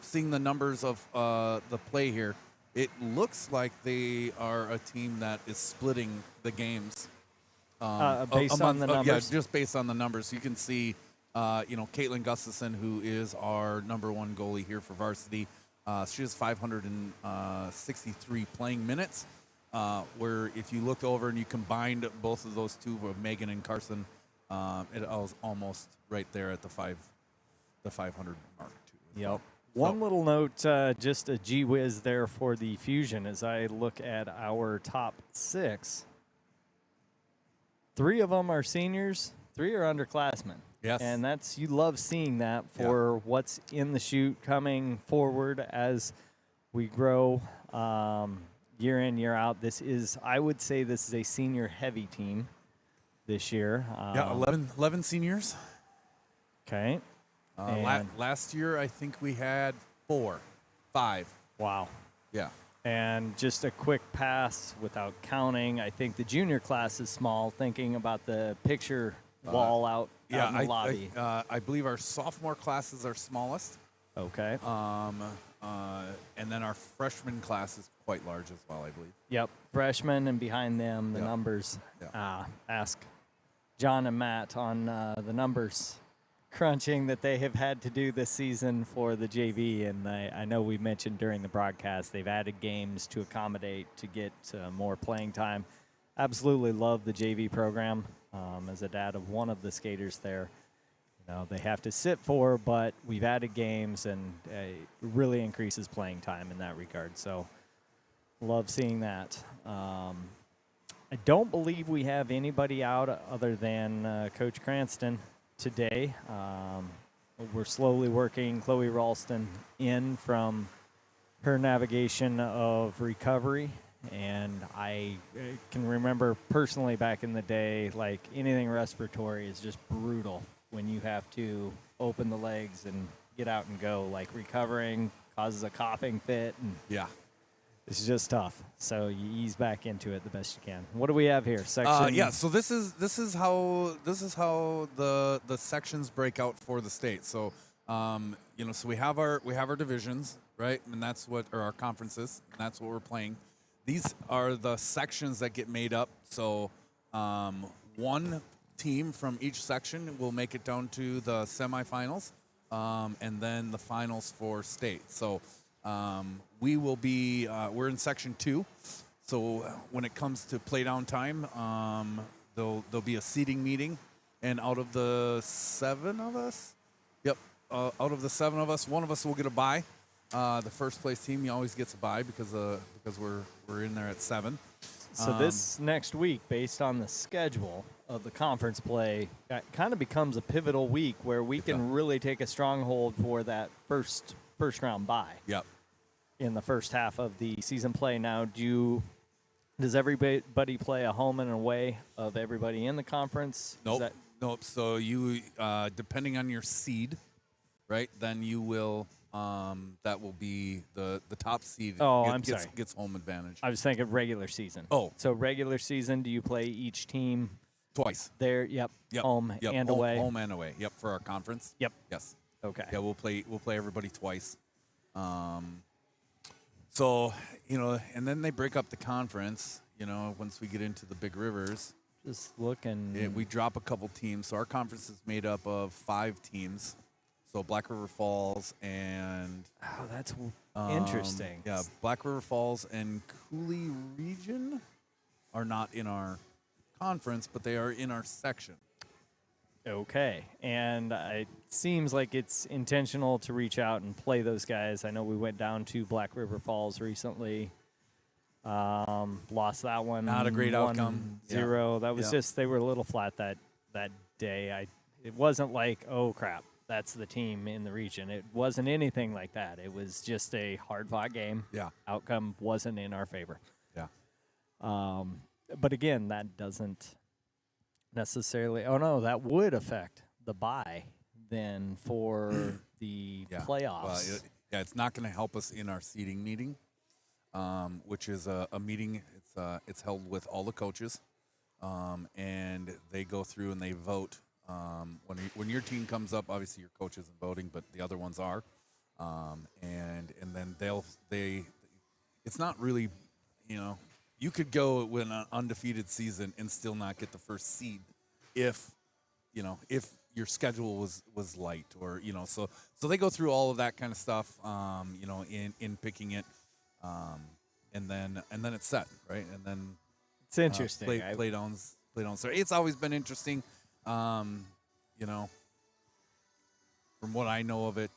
Speaker 1: seeing the numbers of the play here. It looks like they are a team that is splitting the games
Speaker 2: based on the numbers.
Speaker 1: Yeah, just based on the numbers. You can see, Caitlin Gustafson, who is our number 1 goalie here for varsity. She has 563 playing minutes. Where if you look over and you combined both of those two, of Megan and Carson, it was almost right there at the 500 mark too.
Speaker 2: Yep. One little note, just a gee whiz there for the Fusion as I look at our top 6. 3 of them are seniors, 3 are underclassmen.
Speaker 1: Yes.
Speaker 2: And you love seeing that for what's in the chute coming forward as we grow. Year in, year out. I would say this is a senior-heavy team this year.
Speaker 1: 11 seniors.
Speaker 2: Okay.
Speaker 1: Last year, I think we had 5.
Speaker 2: Wow.
Speaker 1: Yeah.
Speaker 2: And just a quick pass without counting. I think the junior class is small, thinking about the picture wall out in the lobby.
Speaker 1: I believe our sophomore class is our smallest.
Speaker 2: Okay.
Speaker 1: And then our freshman class is quite large as well, I believe.
Speaker 2: Yep, freshmen, and behind them, the numbers. Ask John and Matt on the numbers crunching that they have had to do this season for the JV. And I know we mentioned during the broadcast they've added games to accommodate to get more playing time. Absolutely love the JV program. As a dad of one of the skaters there, they have to sit for, but we've added games, and it really increases playing time in that regard. So love seeing that. I don't believe we have anybody out other than Coach Cranston today. We're slowly working Chloe Ralston in from her navigation of recovery. And I can remember personally back in the day, like anything respiratory is just brutal when you have to open the legs and get out and go. Like recovering causes a coughing fit, and it's just tough. So you ease back into it the best you can. What do we have here? Section.
Speaker 1: So this is how the sections break out for the state. So so we have our divisions, right, and that's what are our conferences, and that's what we're playing. These are the sections that get made up. So one team from each section will make it down to the semifinals, and then the finals for state. So we will be we're in section 2. So when it comes to play down time, there'll be a seating meeting, and out of the 7 of us, out of the 7 of us, one of us will get a bye. The first place team always gets a bye because we're in there at 7.
Speaker 2: So this next week, based on the schedule of the conference play, kind of becomes a pivotal week where we can really take a stronghold for that first round bye.
Speaker 1: Yep.
Speaker 2: In the first half of the season play. Now, does everybody play a home and away of everybody in the conference?
Speaker 1: Nope. So you, depending on your seed, right? Then you will. that will be the top seed.
Speaker 2: I'm
Speaker 1: gets,
Speaker 2: sorry.
Speaker 1: Gets home advantage.
Speaker 2: I was thinking regular season.
Speaker 1: Oh.
Speaker 2: So regular season, do you play each team
Speaker 1: Twice.
Speaker 2: there? Yep. Home and away.
Speaker 1: Home and away. Yep, for our conference.
Speaker 2: Yep.
Speaker 1: Yes.
Speaker 2: Okay.
Speaker 1: Yeah, we'll play everybody twice. So, and then they break up the conference, once we get into the big rivers.
Speaker 2: Just looking.
Speaker 1: We drop a couple teams. So our conference is made up of 5 teams. So Black River Falls and
Speaker 2: Oh, that's interesting.
Speaker 1: yeah, Black River Falls and Cooley Region are not in our conference, but they are in our section.
Speaker 2: Okay. And it seems like it's intentional to reach out and play those guys. I know we went down to Black River Falls recently. Lost that one.
Speaker 1: Not a great outcome.
Speaker 2: 1-0. That was
Speaker 1: Yeah.
Speaker 2: just, they were a little flat that day. It wasn't like, oh crap, that's the team in the region. It wasn't anything like that. It was just a hard-fought game.
Speaker 1: Yeah.
Speaker 2: Outcome wasn't in our favor.
Speaker 1: Yeah.
Speaker 2: But again, that doesn't necessarily. Oh no, that would affect the bye then for the playoffs.
Speaker 1: Well, it's not going to help us in our seeding meeting, which is a meeting. It's held with all the coaches, and they go through and they vote. When your team comes up, obviously your coach isn't voting, but the other ones are, and then it's not really, you could go with an undefeated season and still not get the first seed if your schedule was light, or so they go through all of that kind of stuff, in picking it, and then it's set, right? And then
Speaker 2: It's interesting.
Speaker 1: play downs. So it's always been interesting, from what I know of it,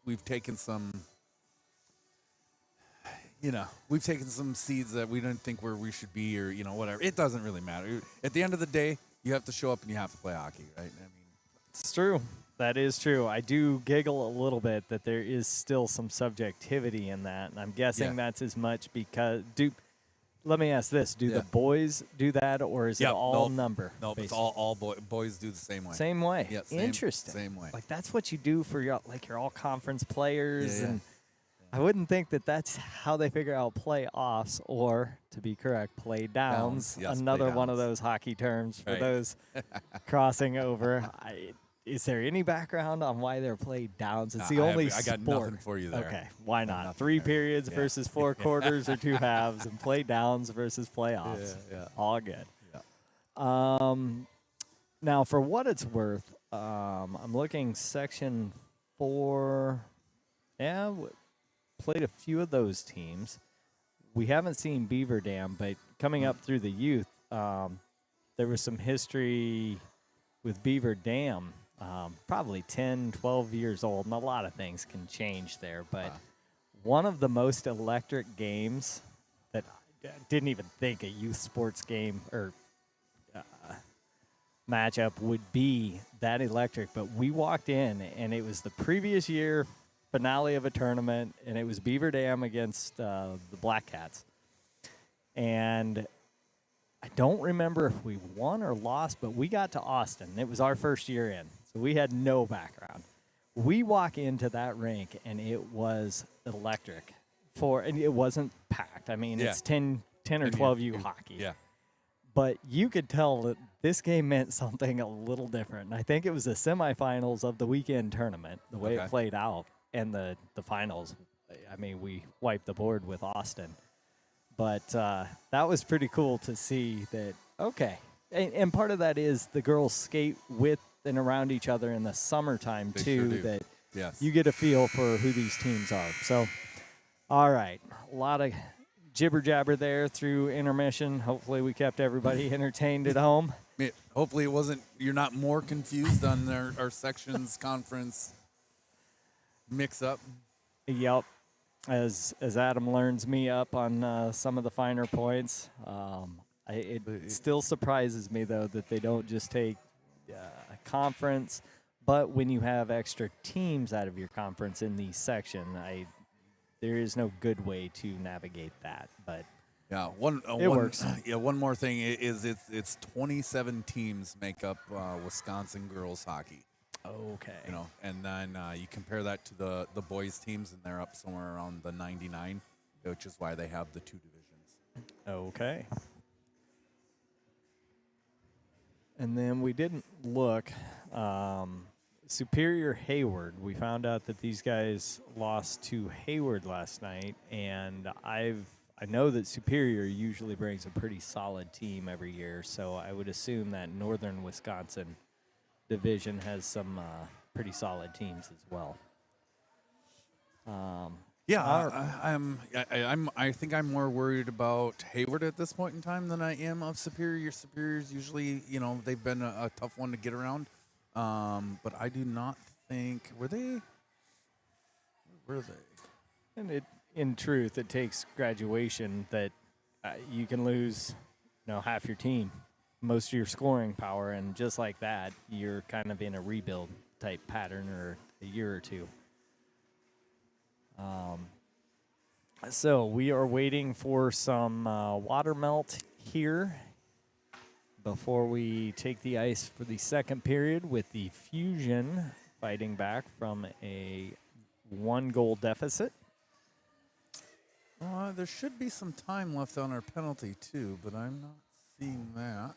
Speaker 1: we've taken some. We've taken some seeds that we didn't think where we should be, or whatever. It doesn't really matter. At the end of the day, you have to show up and you have to play hockey, right? I mean,
Speaker 2: It's true. That is true. I do giggle a little bit that there is still some subjectivity in that, and I'm guessing that's as much because let me ask this: do the boys do that, or is it all number?
Speaker 1: No, it's all boys do the same way.
Speaker 2: Same way.
Speaker 1: Yeah,
Speaker 2: Interesting.
Speaker 1: Same way.
Speaker 2: Like that's what you do for your all conference players,
Speaker 1: Yeah.
Speaker 2: and I wouldn't think that that's how they figure out playoffs, or to be correct, play downs.
Speaker 1: Yes,
Speaker 2: Another
Speaker 1: play
Speaker 2: one of
Speaker 1: downs.
Speaker 2: those hockey terms for
Speaker 1: Right.
Speaker 2: those crossing over. Is there any background on why they're played downs? It's the only
Speaker 1: I got
Speaker 2: sport.
Speaker 1: nothing for you there.
Speaker 2: Okay, why not?
Speaker 1: nothing
Speaker 2: 3
Speaker 1: there.
Speaker 2: periods
Speaker 1: Yeah.
Speaker 2: versus 4 quarters or 2 halves, and play downs versus playoffs.
Speaker 1: Yeah.
Speaker 2: All good.
Speaker 1: Yeah.
Speaker 2: Now, for what it's worth, I'm looking section 4. Yeah, played a few of those teams. We haven't seen Beaver Dam, but coming up through the youth, there was some history with Beaver Dam, probably 10, 12 years old, and a lot of things can change there. But one of the most electric games that I didn't even think a youth sports game or matchup would be that electric. But we walked in, and it was the previous year finale of a tournament, and it was Beaver Dam against the Black Cats. And I don't remember if we won or lost, but we got to Austin. It was our first year in, so we had no background. We walk into that rink, and it was electric. And it wasn't packed. I mean, it's 10 or 12U hockey.
Speaker 1: Yeah.
Speaker 2: But you could tell that this game meant something a little different. And I think it was the semifinals of the weekend tournament, the way it played out, and the finals. I mean, we wiped the board with Austin. But that was pretty cool to see that, okay. And part of that is the girls skate with and around each other in the summertime,
Speaker 1: They
Speaker 2: too,
Speaker 1: sure do.
Speaker 2: that
Speaker 1: Yes.
Speaker 2: you get a feel for who these teams are. So, all right, a lot of jibber-jabber there through intermission. Hopefully we kept everybody entertained at home.
Speaker 1: Hopefully it wasn't. You're not more confused on our sections conference mix up.
Speaker 2: Yep. As Adam learns me up on some of the finer points, it still surprises me, though, that they don't just take a conference, but when you have extra teams out of your conference in the section, there is no good way to navigate that. But
Speaker 1: Yeah,
Speaker 2: it works.
Speaker 1: Yeah, one more thing is it's 27 teams make up Wisconsin girls hockey.
Speaker 2: Okay.
Speaker 1: You know, and then you compare that to the boys teams, and they're up somewhere around the 99, which is why they have the 2 divisions.
Speaker 2: Okay. And then we didn't look. Superior Hayward. We found out that these guys lost to Hayward last night, and I know that Superior usually brings a pretty solid team every year, so I would assume that Northern Wisconsin division has some pretty solid teams as well.
Speaker 1: I think I'm more worried about Hayward at this point in time than I am of Superior. Superior's usually, you know, they've been a tough one to get around. But I do not think were they.
Speaker 2: And in truth, it takes graduation that you can lose, half your team, most of your scoring power, and just like that, you're kind of in a rebuild type pattern or a year or two. So we are waiting for some water melt here before we take the ice for the second period, with the Fusion fighting back from a 1-goal deficit.
Speaker 1: There should be some time left on our penalty too, but I'm not seeing that.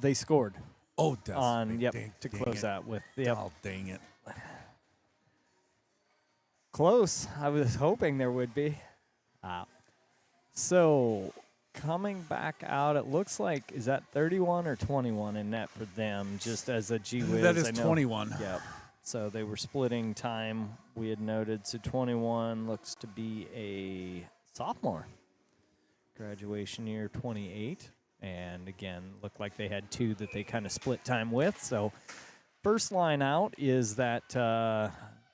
Speaker 2: They scored.
Speaker 1: Oh, that's
Speaker 2: to close that with. Yep.
Speaker 1: Oh, dang it.
Speaker 2: Close. I was hoping there would be. So coming back out, it looks like, is that 31 or 21 in net for them, just as a gee whiz?
Speaker 1: That is 21.
Speaker 2: Yep. So they were splitting time, we had noted. So 21 looks to be a sophomore. Graduation year 28. And again, looked like they had 2 that they kind of split time with. So first line out is that,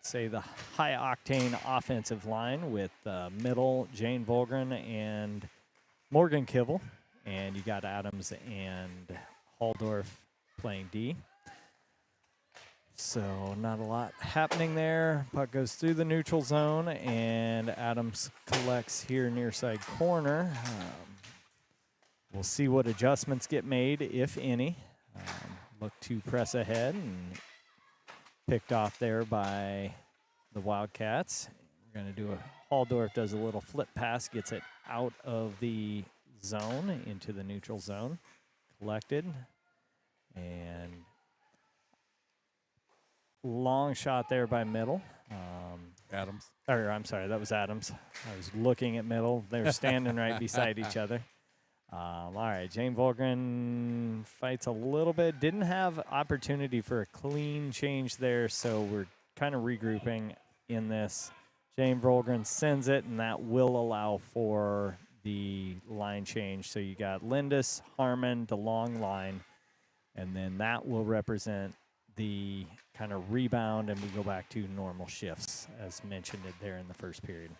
Speaker 2: say, the high-octane offensive line with middle, Jane Volgren and Morgan Kivel. And you got Adams and Halldorf playing D. So not a lot happening there. Puck goes through the neutral zone, and Adams collects here near side corner. We'll see what adjustments get made, if any. Look to press ahead, and picked off there by the Wildcats. We're going to do Halldorf does a little flip pass, gets it out of the zone into the neutral zone. Collected. And long shot there by middle.
Speaker 1: Adams.
Speaker 2: Or I'm sorry, that was Adams. I was looking at middle. They were standing right beside each other. All right, Jane Volgren fights a little bit. Didn't have opportunity for a clean change there, so we're kind of regrouping in this. Jane Volgren sends it, and that will allow for the line change. So you got Lindis, Harmon, the long line, and then that will represent the kind of rebound, and we go back to normal shifts, as mentioned there in the first period.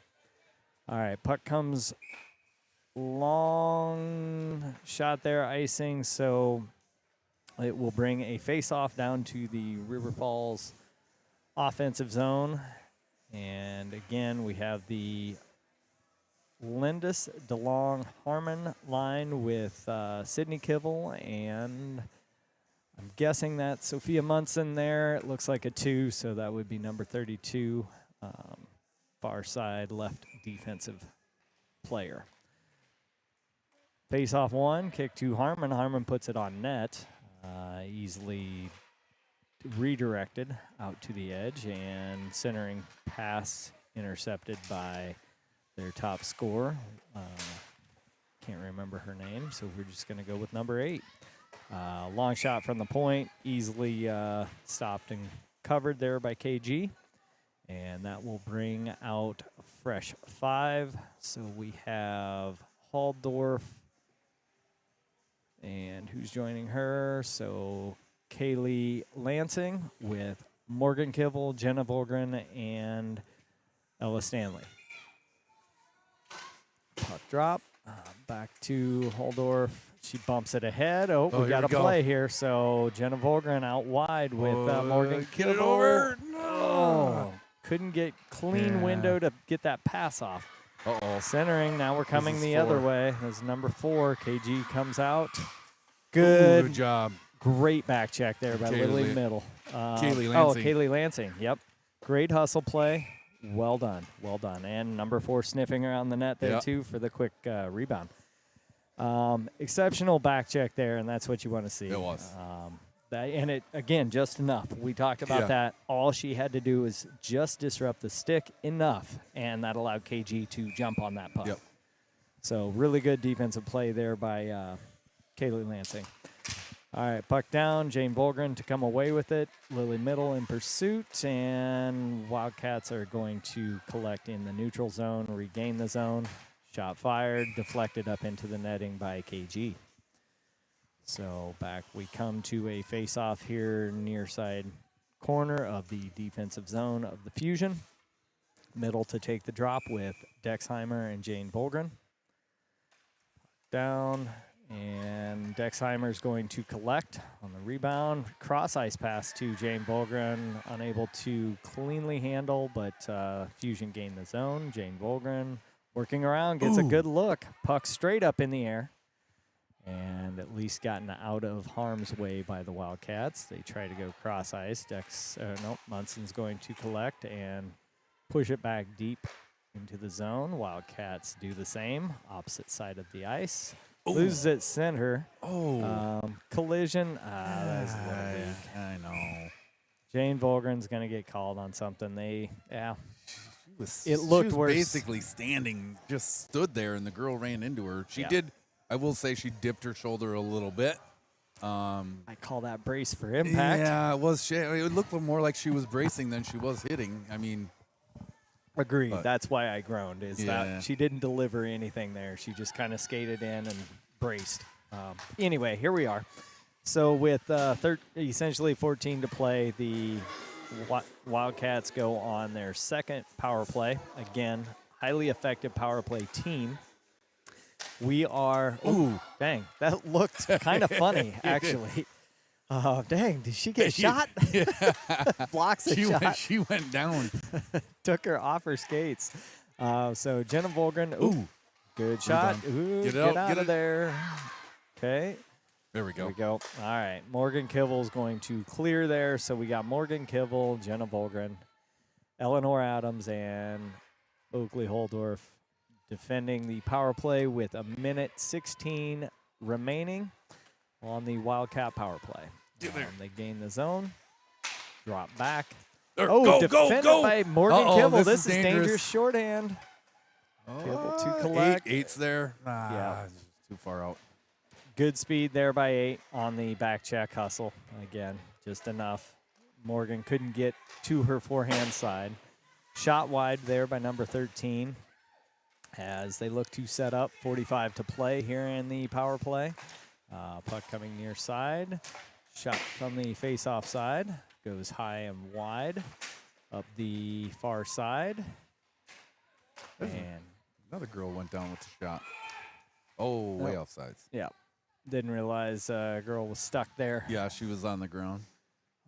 Speaker 2: All right, puck comes long shot there, icing, so it will bring a face-off down to the River Falls offensive zone. And again, we have the Lindis, DeLong, Harmon line with Sydney Kivel, and I'm guessing that Sophia Munson there. It looks like a 2, so that would be number 32, far side left defensive player. Face off 1, kick to Harmon. Harmon puts it on net, easily redirected out to the edge, and centering pass intercepted by their top scorer. Can't remember her name, so we're just going to go with number 8. Long shot from the point, easily stopped and covered there by KG. And that will bring out a fresh 5. So we have Halldorf, and who's joining her? So Kaylee Lansing with Morgan Kivel, Jenna Volgren, and Ella Stanley. Puck drop. Back to Halldorf. She bumps it ahead. We got a play here. So Jenna Volgren out wide with Morgan Kivel.
Speaker 1: Get it over.
Speaker 2: No. Couldn't get clean window to get that pass off. Centering. Now we're coming the other way. As number 4, KG comes out. Good
Speaker 1: job.
Speaker 2: Great back check there by Lily Middle.
Speaker 1: Kaylee
Speaker 2: Oh,
Speaker 1: Lansing.
Speaker 2: Kaylee Lansing. Yep. Great hustle play. Well done. Well done. And number 4 sniffing around the net there,
Speaker 1: Yep.
Speaker 2: too, for the quick rebound. Exceptional back check there, and that's what you want to see.
Speaker 1: It was.
Speaker 2: And it, again, just enough. We talked about that. All she had to do was just disrupt the stick enough, and that allowed KG to jump on that puck.
Speaker 1: Yep.
Speaker 2: So really good defensive play there by Kaylee Lansing. All right, puck down. Jane Volgren to come away with it. Lily Middle in pursuit, and Wildcats are going to collect in the neutral zone, regain the zone. Shot fired, deflected up into the netting by KG. So back we come to a face-off here near side corner of the defensive zone of the Fusion. Middle to take the drop with Dexheimer and Jane Volgren. Down, and Dexheimer's going to collect on the rebound. Cross-ice pass to Jane Volgren, unable to cleanly handle, but Fusion gained the zone. Jane Volgren working around, gets a good look. Puck straight up in the air. And at least gotten out of harm's way by the Wildcats. They try to go cross-ice. Munson's going to collect and push it back deep into the zone. Wildcats do the same, opposite side of the ice. Loses it center. Collision. That's a little weak.
Speaker 1: I know.
Speaker 2: Jane Volgren's going to get called on something. It looked
Speaker 1: She was
Speaker 2: worse.
Speaker 1: basically standing, just stood there, and the girl ran into her. She did. I will say she dipped her shoulder a little bit.
Speaker 2: I call that brace for impact.
Speaker 1: Yeah, it was. It looked more like she was bracing than she was hitting. I mean,
Speaker 2: Agreed.
Speaker 1: But
Speaker 2: that's why I groaned, is that she didn't deliver anything there. She just kind of skated in and braced. Anyway, here we are. So with essentially 14 to play, the Wildcats go on their second power play. Again, highly effective power play team. We are, dang, that looked kind of funny, actually. Dang, did she get shot? Blocks the shot.
Speaker 1: She went down.
Speaker 2: Took her off her skates. So Jenna Volgren, good shot. Get out of there. Okay.
Speaker 1: There we go.
Speaker 2: There we go. All right. Morgan Kivel's going to clear there. So we got Morgan Kivel, Jenna Volgren, Eleanor Adams, and Oakley Holdorf defending the power play with a minute 16 remaining on the Wildcat power play. They gain the zone, drop back. Defended by Morgan Kivel. This is dangerous shorthand. Kivel to collect.
Speaker 1: Eight's there. Too far out.
Speaker 2: Good speed there by 8 on the back check hustle. Again, just enough. Morgan couldn't get to her forehand side. Shot wide there by number 13 as they look to set up. 45 to play here in the power play. Puck coming near side. Shot from the face-off side. Goes high and wide up the far side. And
Speaker 1: another girl went down with the shot. Way off sides.
Speaker 2: Yeah. Didn't realize a girl was stuck there.
Speaker 1: Yeah, she was on the ground.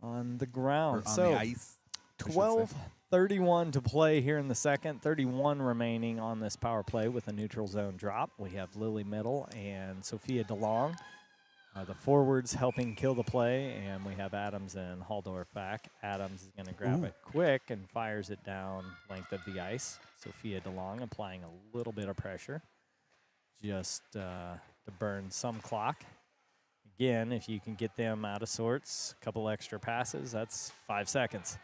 Speaker 2: On the ground.
Speaker 1: Or on
Speaker 2: so
Speaker 1: the ice.
Speaker 2: 12:31 to play here in the second. 31 remaining on this power play with a neutral zone drop. We have Lily Middle and Sophia DeLong. The forwards helping kill the play, and we have Adams and Haldorf back. Adams is going to grab it quick and fires it down length of the ice. Sophia DeLong applying a little bit of pressure just to burn some clock. Again, if you can get them out of sorts, a couple extra passes, that's 5 seconds.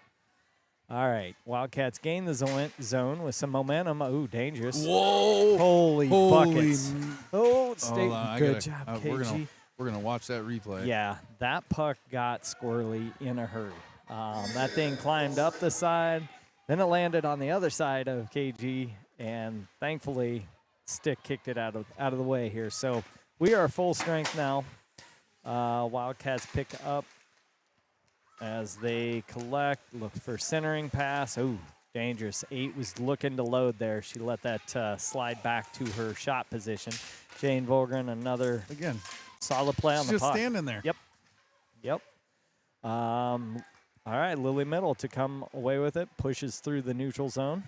Speaker 2: All right, Wildcats gain the zone with some momentum. Ooh, dangerous.
Speaker 1: Whoa.
Speaker 2: Holy buckets. Good job, KG.
Speaker 1: We're going to watch that replay.
Speaker 2: Yeah, that puck got squirrely in a hurry. That thing climbed up the side, then it landed on the other side of KG, and thankfully, stick kicked it out of the way here. So we are full strength now. Wildcats pick up as they collect, look for centering pass. Ooh, dangerous. 8 was looking to load there. She let that slide back to her shot position. Jane Volgren, another solid play on the puck.
Speaker 1: Just standing there.
Speaker 2: Yep. All right, Lily Middle to come away with it. Pushes through the neutral zone.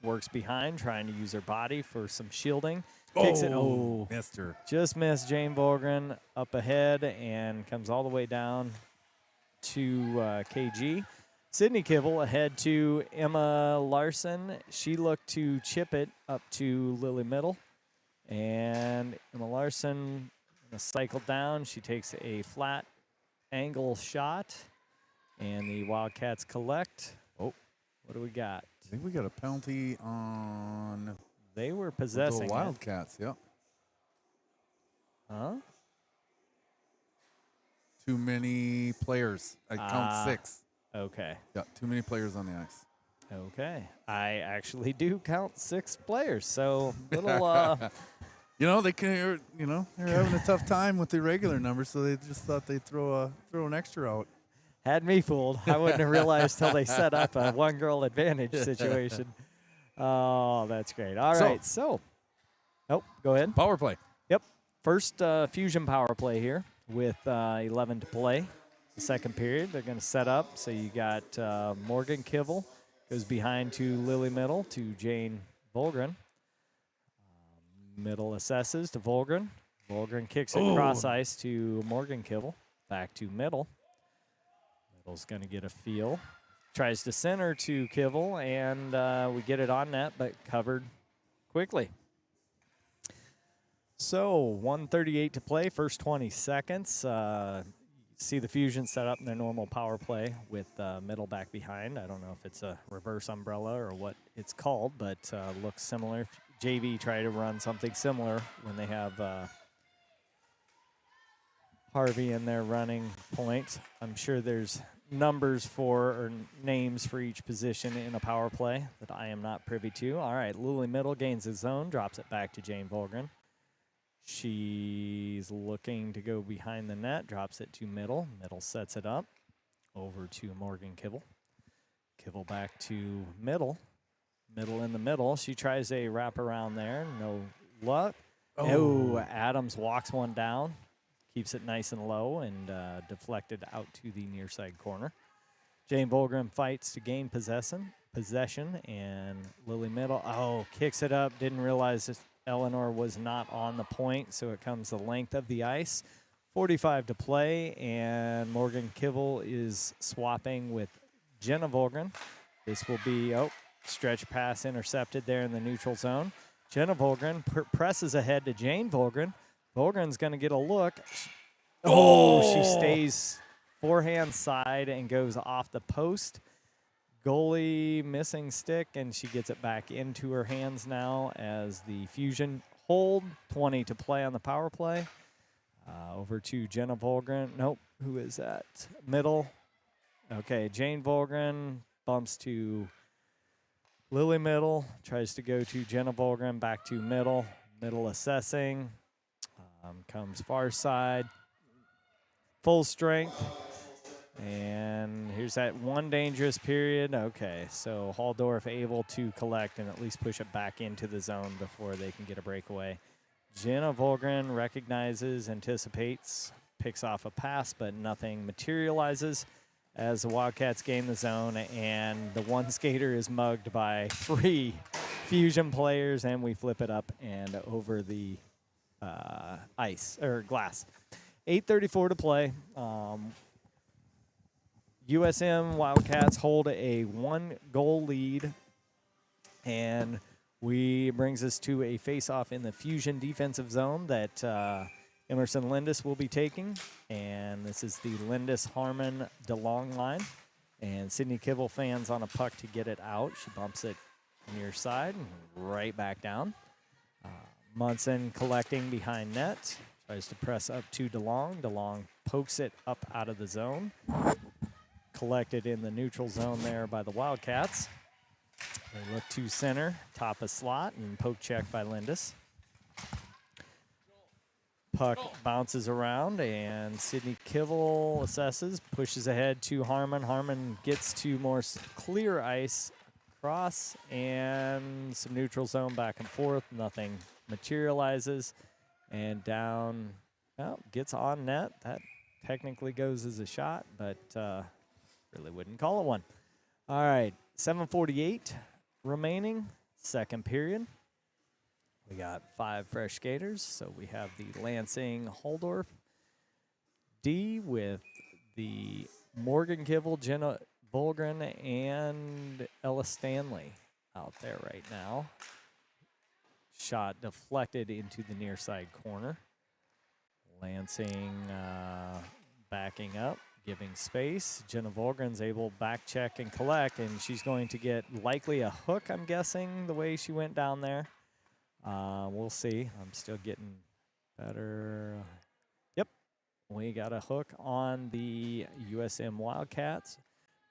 Speaker 2: Works behind, trying to use her body for some shielding. Kicks it.
Speaker 1: Missed her.
Speaker 2: Just missed Jane Volgren up ahead and comes all the way down. to KG. Sydney Kibble ahead to Emma Larson. She looked to chip it up to Lily Middle. And Emma Larson gonna cycle down. She takes a flat angle shot. And the Wildcats collect. Oh, what do we got?
Speaker 1: I think we got a penalty on
Speaker 2: They were
Speaker 1: the
Speaker 2: possessing it.
Speaker 1: Wildcats. Yep.
Speaker 2: Huh?
Speaker 1: Too many players. I count 6.
Speaker 2: Okay.
Speaker 1: Yeah, too many players on the ice.
Speaker 2: Okay. I actually do count 6 players. So little
Speaker 1: You know, they're having a tough time with the regular numbers, so they just thought they'd throw an extra out.
Speaker 2: had me fooled. I wouldn't have realized till they set up a one-girl advantage situation. Oh, that's great. All right. So, go ahead.
Speaker 1: Power play.
Speaker 2: Yep. First Fusion power play here with 11 to play. The second period, they're going to set up. So you got Morgan Kivel goes behind to Lily Middle to Jane Volgren. Middle assesses to Volgren. Volgren kicks it cross ice to Morgan Kivel. Back to Middle. Middle's going to get a feel. Tries to center to Kivel, and we get it on net, but covered quickly. So 1:38 to play, first 20 seconds. See the Fusion set up in their normal power play with Middle back behind. I don't know if it's a reverse umbrella or what it's called, but looks similar. JV try to run something similar when they have Harvey in there running point. I'm sure there's numbers for or names for each position in a power play that I am not privy to. All right, Lily Middle gains his zone, drops it back to Jane Volgren. She's looking to go behind the net, drops it to Middle. Middle sets it up over to Morgan Kivel. Kivel back to Middle. Middle in the middle. She tries a wraparound there. No luck. Oh, Adams walks one down. Keeps it nice and low and deflected out to the near side corner. Jane Volgren fights to gain possession, and Lily Middle, kicks it up. Didn't realize this Eleanor was not on the point, so it comes the length of the ice. 45 to play, and Morgan Kivel is swapping with Jenna Volgren. This will be, stretch pass intercepted there in the neutral zone. Jenna Volgren presses ahead to Jane Volgren. Volgren's going to get a look. She stays forehand side and goes off the post. Goalie missing stick, and she gets it back into her hands now as the Fusion hold. 20 to play on the power play. Over to Jenna Volgren. Nope, who is that? Middle. Okay, Jane Volgren bumps to Lily Middle. Tries to go to Jenna Volgren, back to Middle. Middle assessing. Comes far side. Full strength. And here's that one dangerous period. Okay, so Halldorf able to collect and at least push it back into the zone before they can get a breakaway. Jenna Volgren recognizes, anticipates, picks off a pass, but nothing materializes as the Wildcats gain the zone, and the one skater is mugged by 3 Fusion players, and we flip it up and over the ice, or glass. 8:34 to play. USM Wildcats hold a 1-goal lead, and brings us to a face-off in the Fusion defensive zone that Emerson Lindis will be taking, and this is the Lindis-Harmon DeLong line, and Sydney Kibble fans on a puck to get it out. She bumps it near side and right back down. Munson collecting behind net, tries to press up to DeLong. DeLong pokes it up out of the zone. Collected in the neutral zone there by the Wildcats. They look to center, top of slot, and poke check by Lindis. Puck bounces around, and Sydney Kibble assesses, pushes ahead to Harmon. Harmon gets to more clear ice, cross, and some neutral zone back and forth. Nothing materializes, and down, gets on net. That technically goes as a shot, but really wouldn't call it one. All right, 7:48 remaining, second period. We got 5 fresh skaters, so we have the Lansing Halldorf D with the Morgan Kibble, Jenna Volgren, and Ella Stanley out there right now. Shot deflected into the near side corner. Lansing backing up, giving space. Jenna Volgren's able to back check and collect, and she's going to get likely a hook, I'm guessing, the way she went down there. We'll see. I'm still getting better. Yep, we got a hook on the USM Wildcats,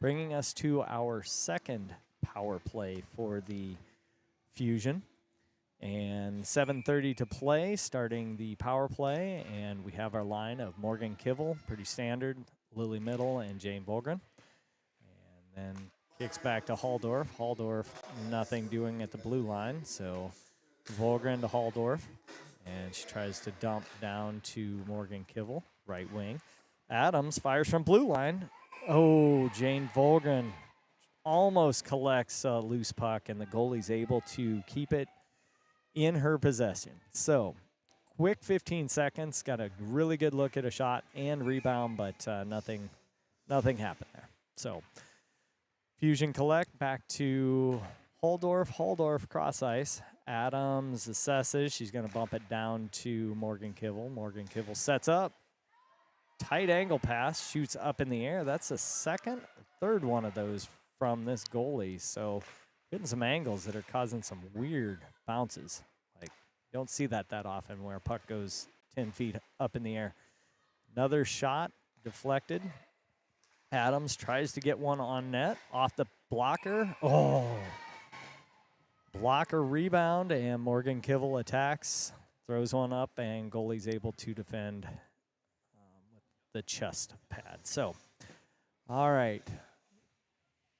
Speaker 2: bringing us to our second power play for the Fusion. And 7:30 to play, starting the power play, and we have our line of Morgan Kibble, pretty standard, Lily Middle, and Jane Volgren. And then kicks back to Halldorf. Halldorf, nothing doing at the blue line, so Volgren to Halldorf, and she tries to dump down to Morgan Kibble, right wing. Adams fires from blue line. Oh, Jane Volgren almost collects a loose puck, and the goalie's able to keep it in her possession. So, quick 15 seconds, got a really good look at a shot and rebound, but nothing happened there. So, Fusion collect back to Halldorf. Halldorf cross ice. Adams assesses. She's going to bump it down to Morgan Kibble. Morgan Kibble sets up. Tight angle pass, shoots up in the air. That's the third one of those from this goalie. So, getting some angles that are causing some weird bounces. Like, you don't see that often where a puck goes 10 feet up in the air. Another shot deflected. Adams tries to get one on net off the blocker. Oh, blocker rebound, and Morgan Kibble attacks, throws one up, and goalie's able to defend with the chest pad. So, all right.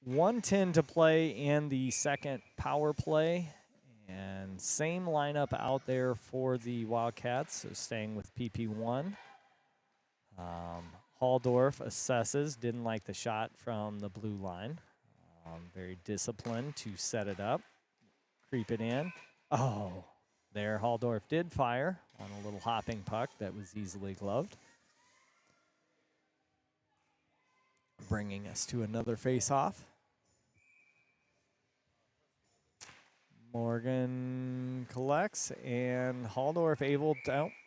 Speaker 2: 1:10 to play in the second power play, and same lineup out there for the Wildcats, so staying with PP1. Halldorf assesses, didn't like the shot from the blue line. Very disciplined to set it up, creep it in. Oh, there Halldorf did fire on a little hopping puck that was easily gloved. Bringing us to another face-off. Morgan collects, and Halldorf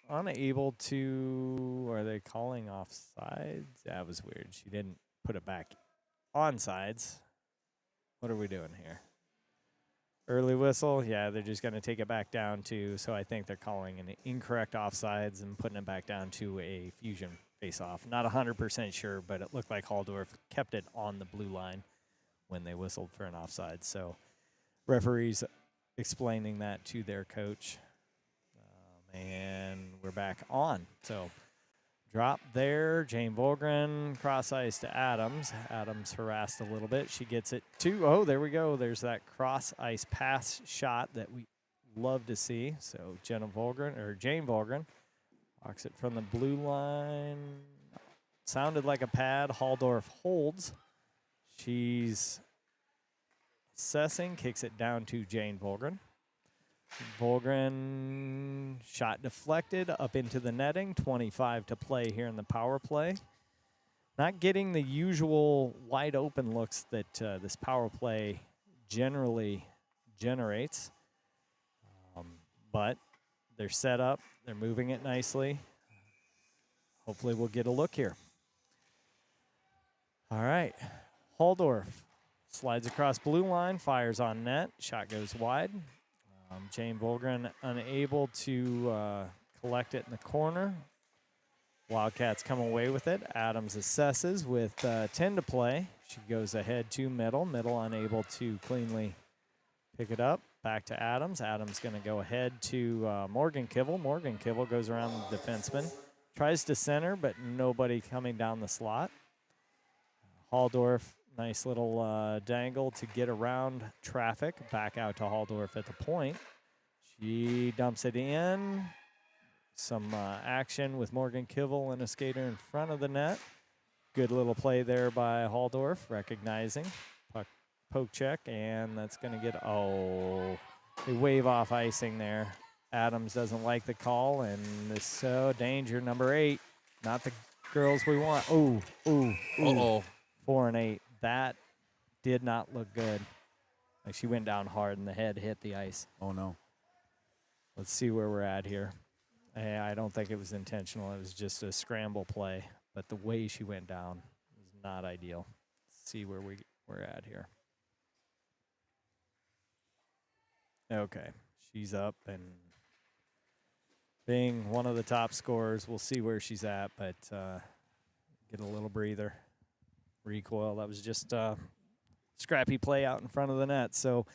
Speaker 2: unable to, are they calling offsides? That was weird. She didn't put it back on sides. What are we doing here? Early whistle? Yeah, they're just going to take it back down to, so I think they're calling an incorrect offsides and putting it back down to a Fusion face-off. Not 100% sure, but it looked like Halldorf kept it on the blue line when they whistled for an offside. So referees explaining that to their coach. And we're back on. So drop there. Jane Volgren cross ice to Adams. Adams harassed a little bit. She gets it to, oh, there we go. There's that cross ice pass shot that we love to see. So Jane Volgren walks it from the blue line. Sounded like a pad. Halldorf holds. She's assessing, kicks it down to Jane Volgren. Volgren shot deflected up into the netting. 25 to play here in the power play. Not getting the usual wide open looks that this power play generally generates. But they're set up. They're moving it nicely. Hopefully we'll get a look here. All right. Halldorf slides across blue line, fires on net. Shot goes wide. Jane Volgren unable to collect it in the corner. Wildcats come away with it. Adams assesses with 10 to play. She goes ahead to Middle. Middle unable to cleanly pick it up. Back to Adams. Adams going to go ahead to Morgan Kibble. Morgan Kibble goes around the defenseman. Tries to center, but nobody coming down the slot. Halldorf, nice little dangle to get around traffic. Back out to Halldorf at the point. She dumps it in. Some action with Morgan Kibble and a skater in front of the net. Good little play there by Halldorf, recognizing. Puck poke check, and that's going to get, they wave off icing there. Adams doesn't like the call, and this danger, number 8. Not the girls we want. Ooh, ooh, ooh.
Speaker 1: Uh-oh.
Speaker 2: 4 and 8. That did not look good. Like she went down hard and the head hit the ice.
Speaker 1: Oh, no.
Speaker 2: Let's see where we're at here. I don't think it was intentional. It was just a scramble play. But the way she went down was not ideal. Let's see where we're at here. Okay. She's up and being one of the top scorers, we'll see where she's at, but get a little breather. Recoil. That was just a scrappy play out in front of the net. So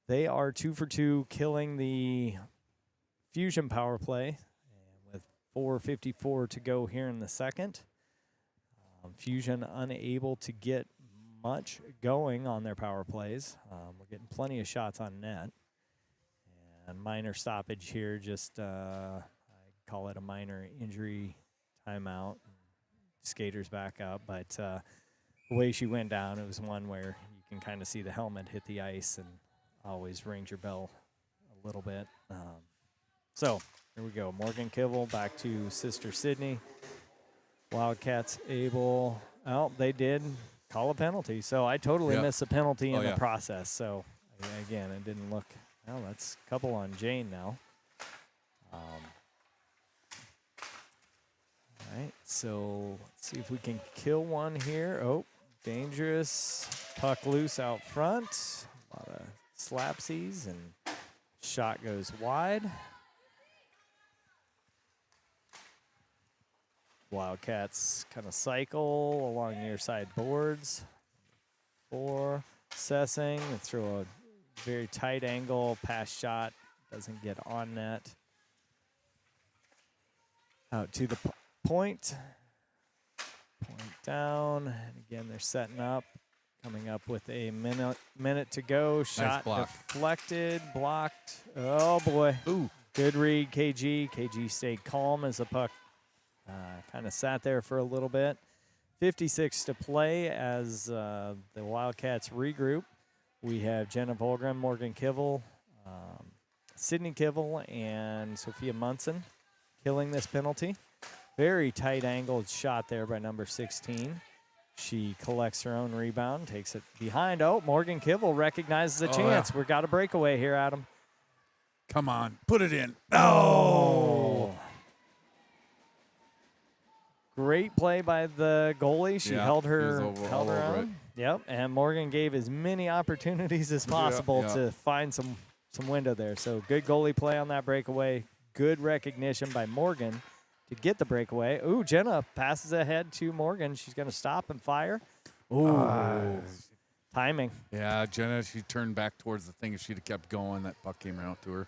Speaker 2: they are 2 for 2, killing the Fusion power play. And with 4:54 to go here in the second, Fusion unable to get much going on their power plays. We're getting plenty of shots on net. And minor stoppage here, just I call it a minor injury timeout. Skaters back up, but the way she went down, it was one where you can kind of see the helmet hit the ice and always rings your bell a little bit. So here we go. Morgan Kivel back to Sister Sydney. Wildcats able, well, they did call a penalty. So I totally missed a penalty in the process. So again, it didn't look, well, that's a couple on Jane now. All right, so let's see if we can kill one here. Oh, dangerous. Puck loose out front. A lot of slapsies, and shot goes wide. Wildcats kind of cycle along near side boards. 4, Sessing, and throw a very tight angle pass shot. Doesn't get on net. Out to the point. Point down. And again, they're setting up. Coming up with a minute to go. Shot deflected, blocked. Oh, boy.
Speaker 1: Ooh.
Speaker 2: Good read, KG. KG stayed calm as the puck kind of sat there for a little bit. 56 to play as the Wildcats regroup. We have Jenna Volgren, Morgan Kivel, Sydney Kivel, and Sophia Munson killing this penalty. Very tight angled shot there by number 16. She collects her own rebound, takes it behind. Oh, Morgan Kivel recognizes a chance. We've got a breakaway here, Adam.
Speaker 1: Come on, put it in.
Speaker 2: Oh. Great play by the goalie. She held her own. Yep, and Morgan gave as many opportunities as possible to find some window there. So good goalie play on that breakaway. Good recognition by Morgan to get the breakaway. Ooh, Jenna passes ahead to Morgan. She's going to stop and fire. Ooh, timing.
Speaker 1: Yeah, Jenna, she turned back towards the thing. If she'd have kept going, that puck came out to her.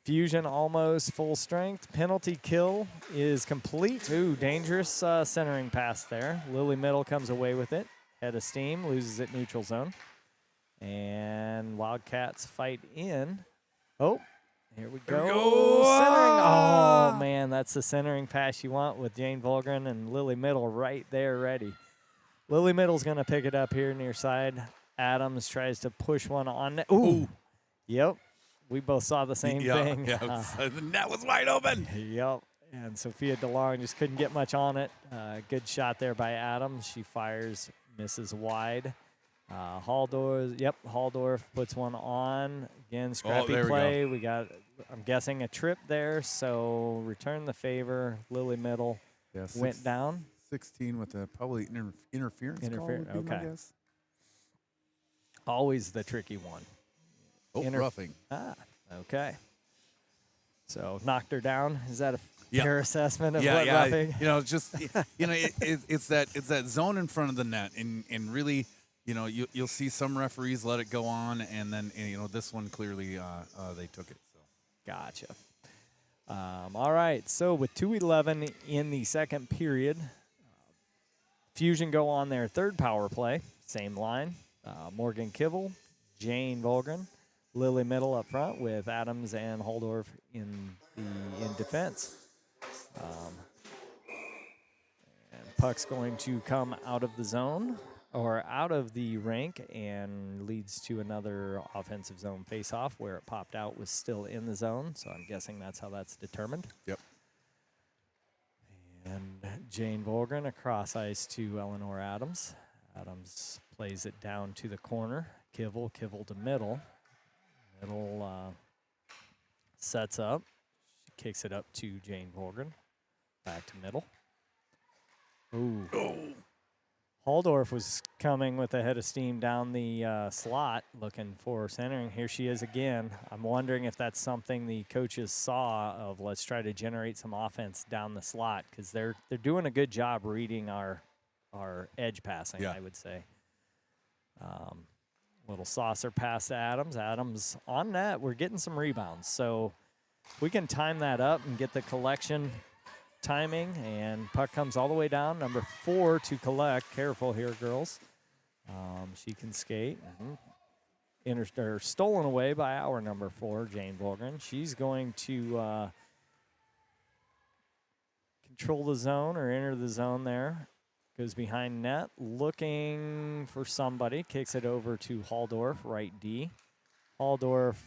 Speaker 2: Fusion almost full strength. Penalty kill is complete. Ooh, dangerous centering pass there. Lily Middle comes away with it. Head of steam, loses it neutral zone. And Wildcats fight in. Oh, here we go. Centering. Oh, man, that's the centering pass you want with Jane Volgren and Lily Middle right there ready. Lily Middle's going to pick it up here near side. Adams tries to push one on. Ooh. Yep. We both saw the same thing.
Speaker 1: Yeah, the net was wide open.
Speaker 2: Yep. And Sophia DeLong just couldn't get much on it. Good shot there by Adams. She fires, misses wide. Halldorf puts one on. Again, scrappy play. We got, I'm guessing, a trip there. So return the favor. Lily Middle went down.
Speaker 1: 16 with a probably interference call would be my guess.
Speaker 2: Always the tricky one.
Speaker 1: Oh, roughing.
Speaker 2: Okay. So knocked her down. Is that a fair assessment of what roughing?
Speaker 1: You know, just it's that zone in front of the net, and really, you know, you'll see some referees let it go on, and then this one clearly they took it. So
Speaker 2: gotcha. All right. So with 2:11 in the second period, Fusion go on their third power play. Same line. Morgan Kivel, Jane Volgren, Lily Middle up front with Adams and Halldorf in defense. And puck's going to come out of the zone or out of the rink and leads to another offensive zone faceoff where it popped out was still in the zone. So I'm guessing that's how that's determined.
Speaker 1: Yep.
Speaker 2: And Jane Volgren across ice to Eleanor Adams. Adams plays it down to the corner. Kivel to middle. Middle sets up. She kicks it up to Jane Volgren. Back to middle. Ooh.
Speaker 1: Oh.
Speaker 2: Haldorf was coming with a head of steam down the slot looking for centering. Here she is again. I'm wondering if that's something the coaches saw of, let's try to generate some offense down the slot, because they're doing a good job reading our edge passing, I would say. Little saucer pass to Adams. Adams on net. We're getting some rebounds. So if we can time that up and get the collection timing, and puck comes all the way down. Number 4 to collect. Careful here, girls. She can skate. Stolen away by our number 4, Jane Volgren. She's going to control the zone or enter the zone there. Goes behind net, looking for somebody. Kicks it over to Haldorf, right D. Haldorf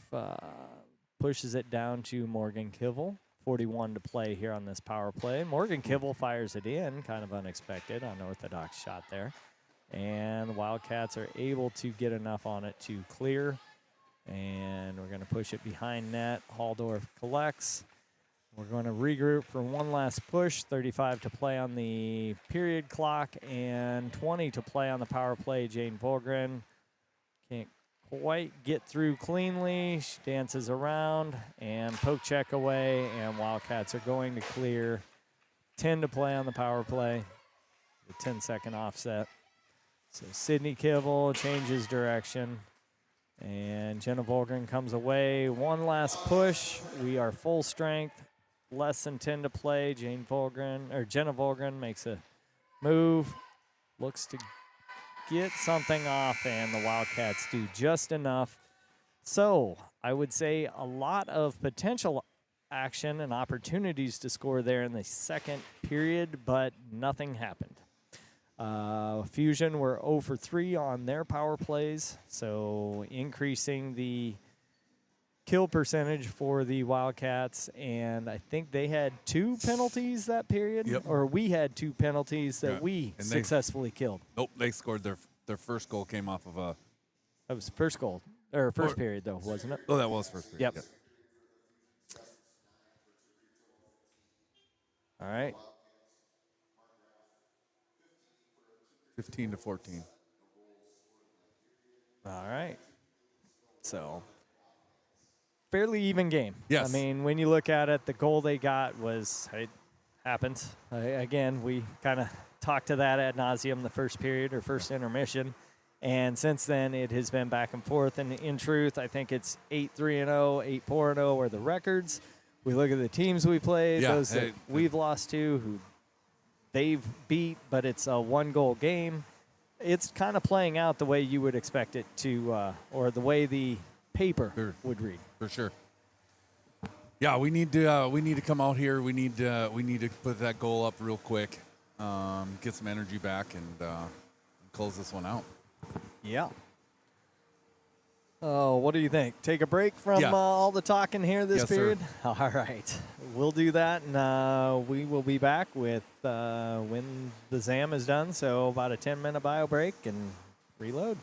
Speaker 2: pushes it down to Morgan Kivel. 41 to play here on this power play. Morgan Kivel fires it in, kind of unexpected, unorthodox shot there. And the Wildcats are able to get enough on it to clear. And we're going to push it behind net. Haldorf collects. We're going to regroup for one last push. 35 to play on the period clock and 20 to play on the power play. Jane Volgren can't quite get through cleanly. She dances around and poke check away, and Wildcats are going to clear. 10 to play on the power play. The 10-second offset. So Sydney Kivel changes direction, and Jenna Volgren comes away. One last push. We are full strength. Less than 10 to play. Jenna Volgren makes a move, looks to get something off, and the Wildcats do just enough. So I would say a lot of potential action and opportunities to score there in the second period, but nothing happened. Fusion were 0 for 3 on their power plays, so increasing the kill percentage for the Wildcats, and I think they had 2 penalties that period, or we had 2 penalties that we successfully killed.
Speaker 1: Nope, they scored their first goal came off of a.
Speaker 2: That was first goal, or first period though, wasn't it?
Speaker 1: Oh, that was first period.
Speaker 2: Yep. All right.
Speaker 1: 15 to 14.
Speaker 2: All right. So fairly even game.
Speaker 1: Yes.
Speaker 2: I mean, when you look at it, the goal they got it happened. Again, we kind of talked to that ad nauseum the first period or first intermission. And since then, it has been back and forth. And in truth, I think it's 8-3-0, 8-4-0 are the records. We look at the teams we played, those that we've lost to, who they've beat, but it's a 1-goal game. It's kind of playing out the way you would expect it to, or the way the paper would read.
Speaker 1: For sure. Yeah, we need to come out here. We need to put that goal up real quick, get some energy back, and close this one out.
Speaker 2: Yeah. Oh, what do you think? Take a break from all the talking here this period?
Speaker 1: Sir.
Speaker 2: All right. We'll do that, and we will be back with when the ZAM is done, so about a 10-minute bio break and reload.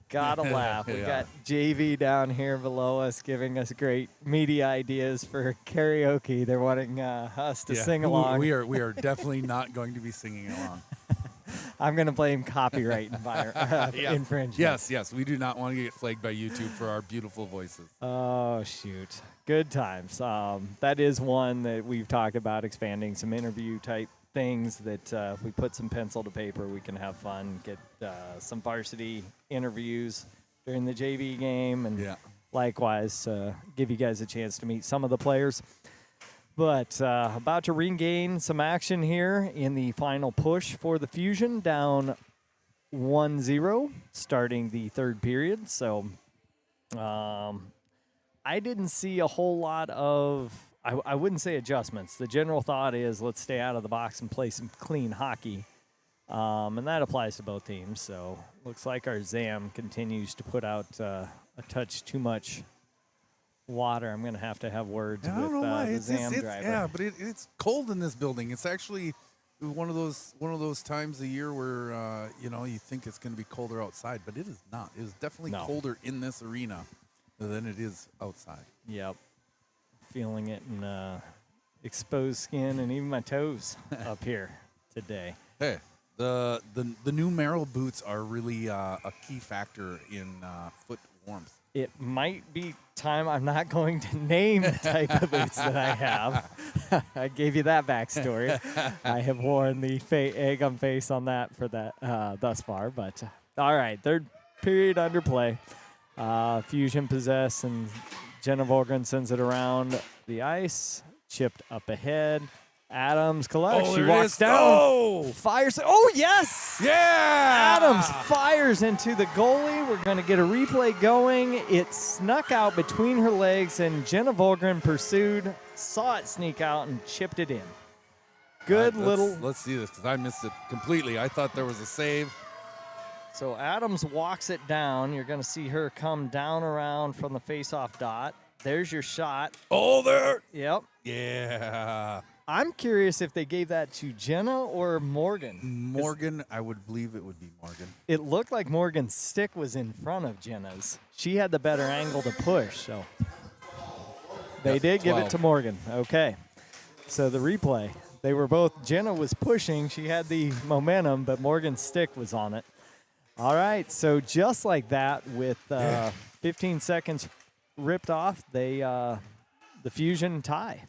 Speaker 2: Gotta laugh. We got JV down here below us giving us great media ideas for karaoke. They're wanting us to sing along.
Speaker 1: We are definitely not going to be singing along.
Speaker 2: I'm going to blame copyright infringement.
Speaker 1: Yes. We do not want to get flagged by YouTube for our beautiful voices.
Speaker 2: Oh, shoot. Good times. That is one that we've talked about, expanding some interview type things that if we put some pencil to paper, we can have fun, get some varsity interviews during the JV game, and likewise give you guys a chance to meet some of the players. But about to regain some action here in the final push for the Fusion, down 1-0 starting the third period. So I didn't see a whole lot of, I wouldn't say adjustments. The general thought is let's stay out of the box and play some clean hockey. And that applies to both teams. So looks like our ZAM continues to put out a touch too much water. I'm going to have words with the ZAM driver.
Speaker 1: Yeah, but it's cold in this building. It's actually one of those times a year where you think it's going to be colder outside, but it is not. It is definitely colder in this arena than it is outside.
Speaker 2: Yep. Feeling it in exposed skin and even my toes up here today.
Speaker 1: Hey, the new Merrill boots are really a key factor in foot warmth.
Speaker 2: It might be time. I'm not going to name the type of boots that I have. I gave you that backstory. I have worn the egg on face on that for that thus far. But all right, third period under play. Fusion possess, and Jenna Volgren sends it around the ice. Chipped up ahead. Adams collects. She walks down. Fires. Oh, yes.
Speaker 1: Yeah.
Speaker 2: Adams fires into the goalie. We're going to get a replay going. It snuck out between her legs, and Jenna Volgren pursued, saw it sneak out, and chipped it in. Good little.
Speaker 1: Let's see this because I missed it completely. I thought there was a save.
Speaker 2: So Adams walks it down. You're going to see her come down around from the face-off dot. There's your shot.
Speaker 1: Oh, there.
Speaker 2: Yep.
Speaker 1: Yeah.
Speaker 2: I'm curious if they gave that to Jenna or Morgan.
Speaker 1: Morgan, I would believe it would be Morgan.
Speaker 2: It looked like Morgan's stick was in front of Jenna's. She had the better angle to push, so they did give it to Morgan. Okay. So the replay, they were both, Jenna was pushing. She had the momentum, but Morgan's stick was on it. All right, so just like that, with 15 seconds ripped off, the Fusion tie.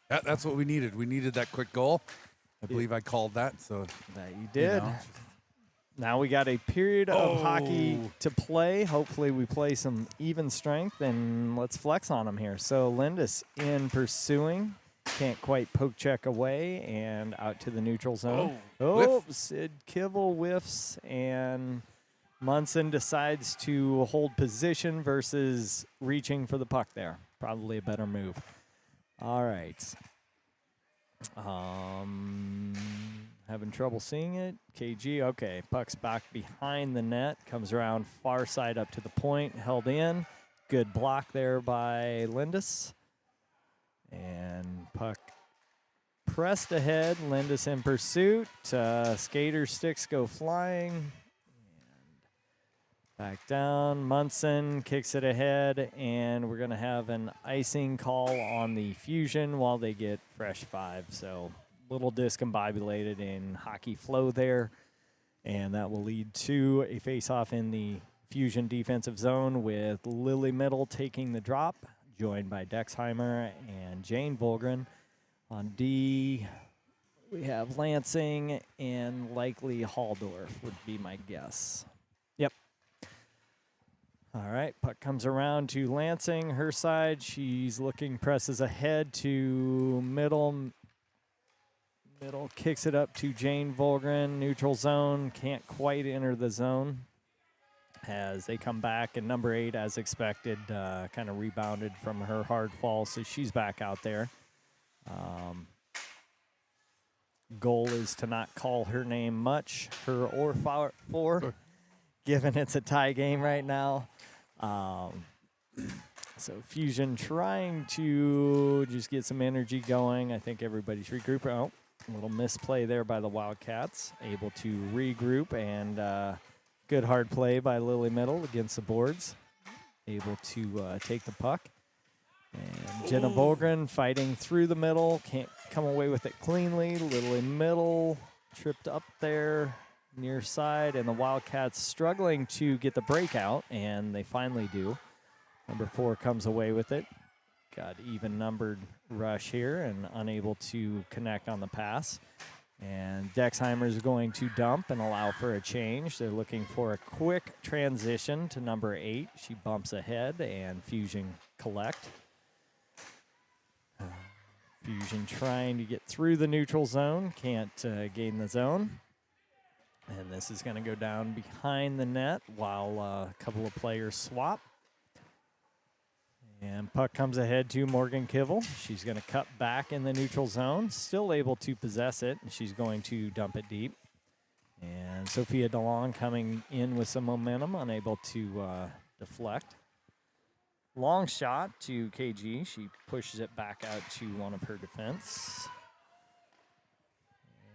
Speaker 1: That's what we needed. We needed that quick goal. I believe I called that. So
Speaker 2: that you did. Now we got a period of hockey to play. Hopefully we play some even strength, and let's flex on them here. So Lindis in pursuing. Can't quite poke check away, and out to the neutral zone. Sid Kivel whiffs, and Munson decides to hold position versus reaching for the puck there. Probably a better move. All right. Having trouble seeing it. KG, okay. Puck's back behind the net. Comes around far side up to the point. Held in. Good block there by Lindis. And puck pressed ahead. Lindis in pursuit. Skater sticks go flying. Back down, Munson kicks it ahead, and we're going to have an icing call on the Fusion while they get fresh 5. So a little discombobulated in hockey flow there, and that will lead to a face-off in the Fusion defensive zone with Lily Middle taking the drop, joined by Dexheimer and Jane Volgren. On D, we have Lansing and likely Halldorf would be my guess. Yep. All right, puck comes around to Lansing, her side. She's looking, presses ahead to middle. Middle kicks it up to Jane Volgren, neutral zone. Can't quite enter the zone as they come back. And number 8, as expected, kind of rebounded from her hard fall, so she's back out there. Goal is to not call her name much, her or for, given it's a tie game right now. So Fusion trying to just get some energy going. I think everybody's regrouping. Oh, a little misplay there by the Wildcats. Able to regroup and Good hard play by Lily Middle against the boards. Able to take the puck. And Jenna Volgren fighting through the middle. Can't come away with it cleanly. Lily Middle tripped up there near side. And the Wildcats struggling to get the breakout. And they finally do. Number 4 comes away with it. Got even numbered rush here and unable to connect on the pass. And Dexheimer is going to dump and allow for a change. They're looking for a quick transition to number 8. She bumps ahead and Fusion collect. Fusion trying to get through the neutral zone. Can't gain the zone. And this is going to go down behind the net while a couple of players swap. And puck comes ahead to Morgan Kivel. She's going to cut back in the neutral zone. Still able to possess it. And she's going to dump it deep. And Sophia DeLong coming in with some momentum, unable to deflect. Long shot to KG. She pushes it back out to one of her defense.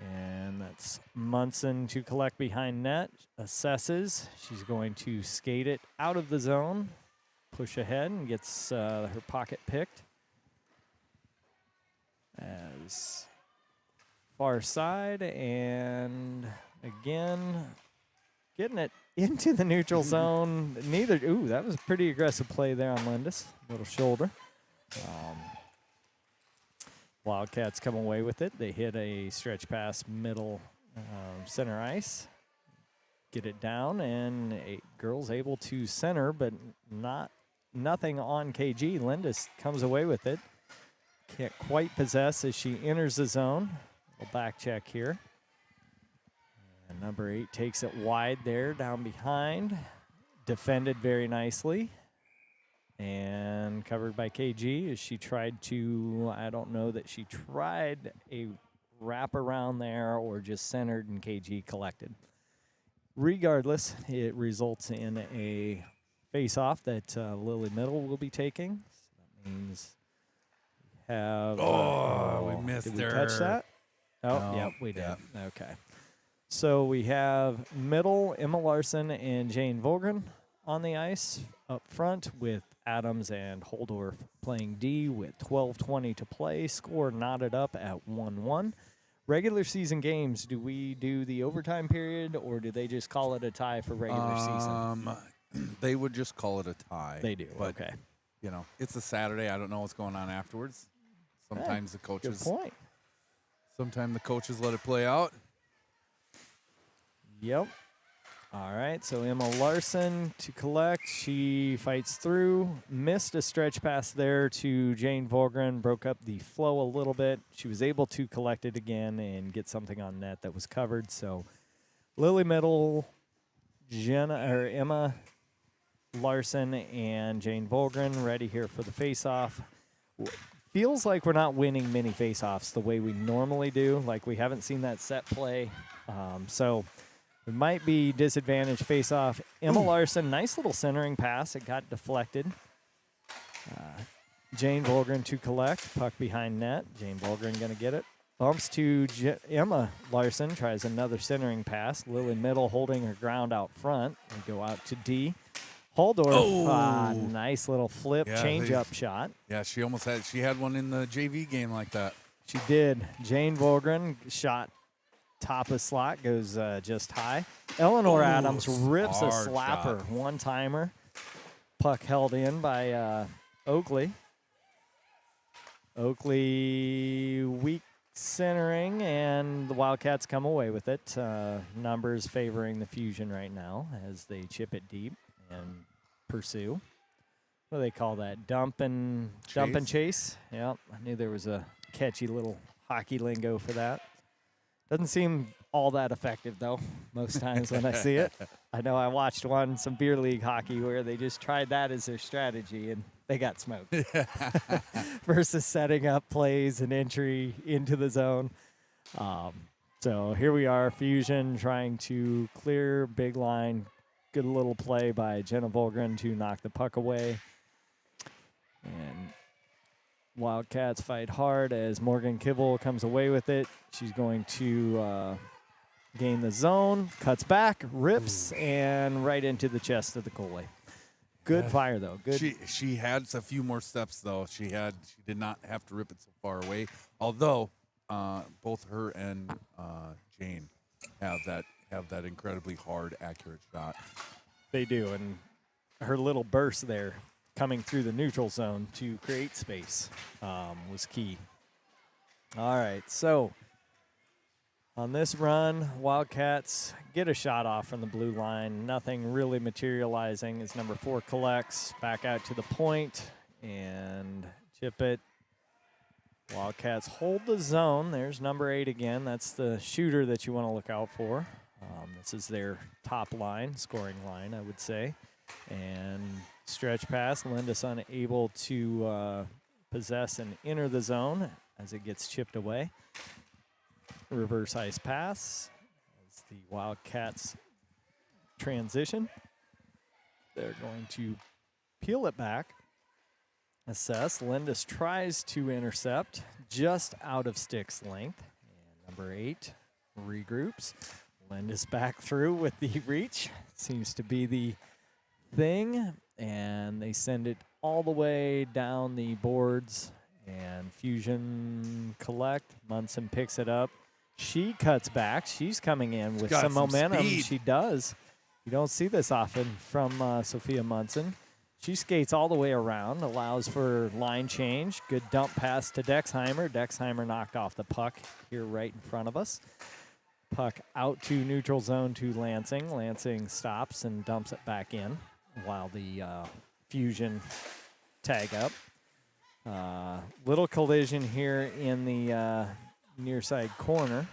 Speaker 2: And that's Munson to collect behind net. Assesses. She's going to skate it out of the zone. Push ahead and gets her pocket picked. As far side, and again, getting it into the neutral zone. Ooh, that was a pretty aggressive play there on Lindis. Little shoulder. Wildcats come away with it. They hit a stretch pass middle center ice. Get it down, and girls able to center, but nothing on KG. Lindis comes away with it. Can't quite possess as she enters the zone. A back check here. And number 8 takes it wide there, down behind. Defended very nicely. And covered by KG as she tried to, I don't know that she tried a wrap around there or just centered and KG collected. Regardless, it results in a face-off that Lily Middle will be taking. So that means we have...
Speaker 1: we missed
Speaker 2: did we
Speaker 1: her.
Speaker 2: Touch that? Oh,
Speaker 1: No,
Speaker 2: yeah, we did.
Speaker 1: yeah.
Speaker 2: Okay. So we have Middle, Emma Larson, and Jane Volgren on the ice up front with Adams and Holdorf playing D with 12:20 to play. Score knotted up at 1-1. Regular season games, do we do the overtime period, or do they just call it a tie for regular season?
Speaker 1: They would just call it a tie.
Speaker 2: They do,
Speaker 1: but,
Speaker 2: okay.
Speaker 1: You know, it's a Saturday. I don't know what's going on afterwards. Sometimes the coaches.
Speaker 2: Good point.
Speaker 1: Sometimes the coaches let it play out.
Speaker 2: Yep. All right, so Emma Larson to collect. She fights through. Missed a stretch pass there to Jane Volgren. Broke up the flow a little bit. She was able to collect it again and get something on net that was covered. So Lily Middle, Emma Larson, and Jane Volgren ready here for the face-off. Feels like we're not winning many face-offs the way we normally do. Like we haven't seen that set play. So it might be disadvantage face-off. Emma Larson, nice little centering pass. It got deflected. Jane Volgren to collect. Puck behind net. Jane Volgren going to get it. Bumps to Emma Larson. Tries another centering pass. Lily Middle holding her ground out front. And go out to D. Holdorf, nice little flip change-up shot.
Speaker 1: Yeah, she almost had. She had one in the JV game like that.
Speaker 2: She did. Jane Volgren shot top of slot, goes just high. Eleanor Adams rips a slapper,
Speaker 1: shot.
Speaker 2: one-timer. Puck held in by Oakley. Oakley weak centering, and the Wildcats come away with it. Numbers favoring the Fusion right now as they chip it deep and pursue. What do they call that? Dump and chase. Yep, I knew there was a catchy little hockey lingo for that. Doesn't seem all that effective, though, most times when I see it. I know I watched some beer league hockey where they just tried that as their strategy, and they got smoked. Versus setting up plays and entry into the zone. So here we are, Fusion trying to clear big line. Good little play by Jenna Volgren to knock the puck away. And Wildcats fight hard as Morgan Kivel comes away with it. She's going to gain the zone, cuts back, rips, and right into the chest of the goalie. Good fire, though. Good.
Speaker 1: She had a few more steps, though. She did not have to rip it so far away. Although both her and Jane have that incredibly hard, accurate shot.
Speaker 2: They do, and her little burst there coming through the neutral zone to create space was key. All right, so on this run, Wildcats get a shot off from the blue line. Nothing really materializing as number 4 collects back out to the point and chip it. Wildcats hold the zone. There's number 8 again. That's the shooter that you want to look out for. This is their top line, scoring line, I would say. And stretch pass. Linda's unable to possess and enter the zone as it gets chipped away. Reverse ice pass as the Wildcats transition. They're going to peel it back. Assess. Lindis tries to intercept just out of stick's length. And number 8 regroups. Lindis back through with the reach. Seems to be the thing. And they send it all the way down the boards. And Fusion collect. Munson picks it up. She cuts back. She's coming in with some momentum.
Speaker 1: Speed.
Speaker 2: She does. You don't see this often from Sophia Munson. She skates all the way around, allows for line change. Good dump pass to Dexheimer. Dexheimer knocked off the puck here right in front of us. Puck out to neutral zone to Lansing. Lansing stops and dumps it back in while the Fusion tag up. Little collision here in the near side corner.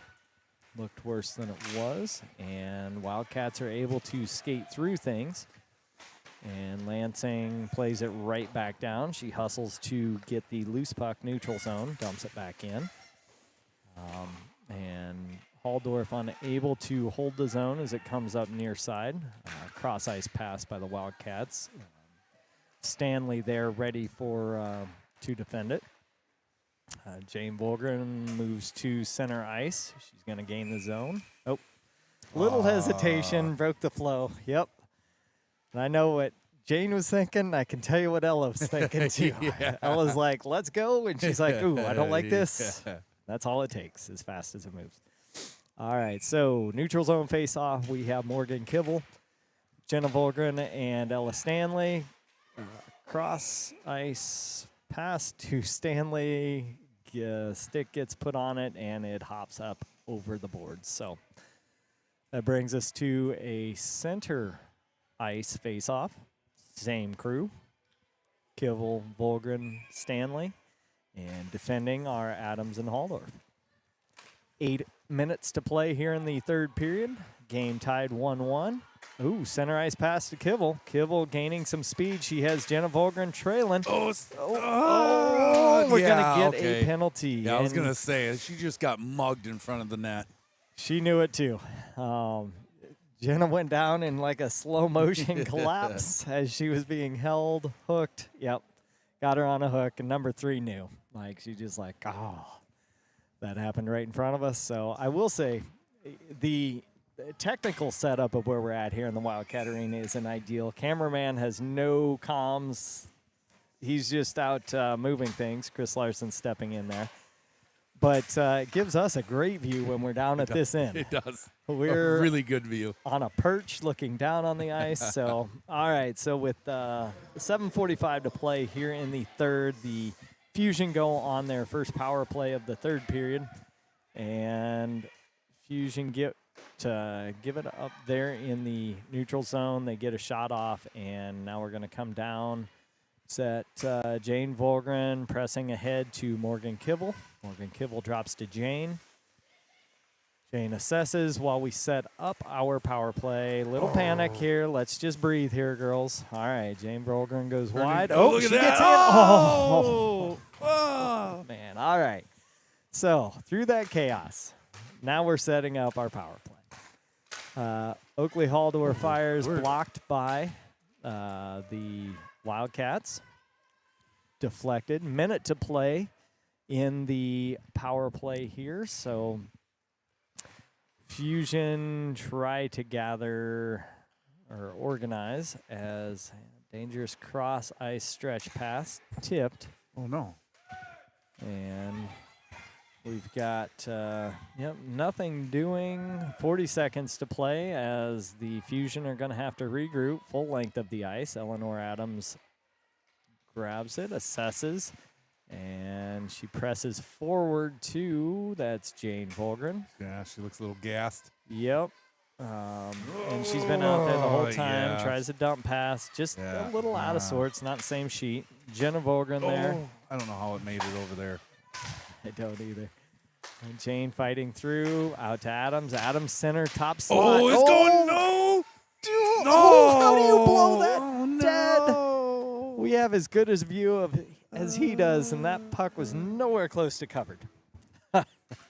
Speaker 2: Looked worse than it was. And Wildcats are able to skate through things. And Lansing plays it right back down. She hustles to get the loose puck neutral zone, dumps it back in. And Halldorf unable to hold the zone as it comes up near side. Cross ice pass by the Wildcats. Stanley there ready for to defend it. Jane Volgren moves to center ice. She's going to gain the zone. Oh, little hesitation, broke the flow. Yep. And I know what Jane was thinking. I can tell you what Ella was thinking, too.
Speaker 1: Yeah.
Speaker 2: Ella's like, let's go. And she's like, ooh, I don't like this. That's all it takes, as fast as it moves. All right, so neutral zone face-off. We have Morgan Kibble, Jenna Volgren, and Ella Stanley. Cross ice pass to Stanley. Stick gets put on it, and it hops up over the boards. So that brings us to a center ice face-off. Same crew. Kibble, Volgren, Stanley. And defending are Adams and Halldorf. 8 minutes to play here in the third period. Game tied 1-1. Ooh, center ice pass to Kibble. Kibble gaining some speed. She has Jenna Volgren trailing.
Speaker 1: We're
Speaker 2: going to get a penalty.
Speaker 1: Yeah, I was going to say, she just got mugged in front of the net.
Speaker 2: She knew it too. Jenna went down in like a slow motion collapse as she was being held, hooked. Yep, got her on a hook, and number 3 knew. Like, she just like, oh, that happened right in front of us. So I will say the technical setup of where we're at here in the Wildcat Arena isn't ideal. Cameraman has no comms. He's just out moving things. Chris Larson stepping in there. But it gives us a great view when we're down at this end.
Speaker 1: It does.
Speaker 2: We're
Speaker 1: a really good view.
Speaker 2: On a perch looking down on the ice. So, all right. So with 7:45 to play here in the third, the Fusion go on their first power play of the third period. And Fusion give it up there in the neutral zone. They get a shot off, and now we're going to come down. Set Jane Volgren pressing ahead to Morgan Kibble. Morgan Kibble drops to Jane. Jane assesses while we set up our power play. Little panic here. Let's just breathe here, girls. All right, Jane Volgren goes wide.
Speaker 1: Oh,
Speaker 2: she
Speaker 1: look at
Speaker 2: gets
Speaker 1: that.
Speaker 2: in. Oh, man. All right. So through that chaos, now we're setting up our power play. Oakley Halldorf fires blocked by the Wildcats. Deflected. Minute to play in the power play here. So Fusion try to gather or organize as dangerous cross ice stretch pass tipped.
Speaker 1: Oh, no.
Speaker 2: And we've got, nothing doing. 40 seconds to play as the Fusion are going to have to regroup full length of the ice. Eleanor Adams grabs it, assesses, and she presses forward to, that's Jane Volgren.
Speaker 1: Yeah, she looks a little gassed.
Speaker 2: Yep. And she's been out there the whole time,
Speaker 1: yeah.
Speaker 2: tries a dump pass, just a little out of sorts, not the same sheet. Jenna Volgren there.
Speaker 1: I don't know how it made it over there.
Speaker 2: I don't either. And Jane fighting through, out to Adams. Adams center, top slot.
Speaker 1: Oh, it's going, no!
Speaker 2: How do you blow that dead?
Speaker 1: No.
Speaker 2: We have as good as view of as he does, and that puck was nowhere close to covered.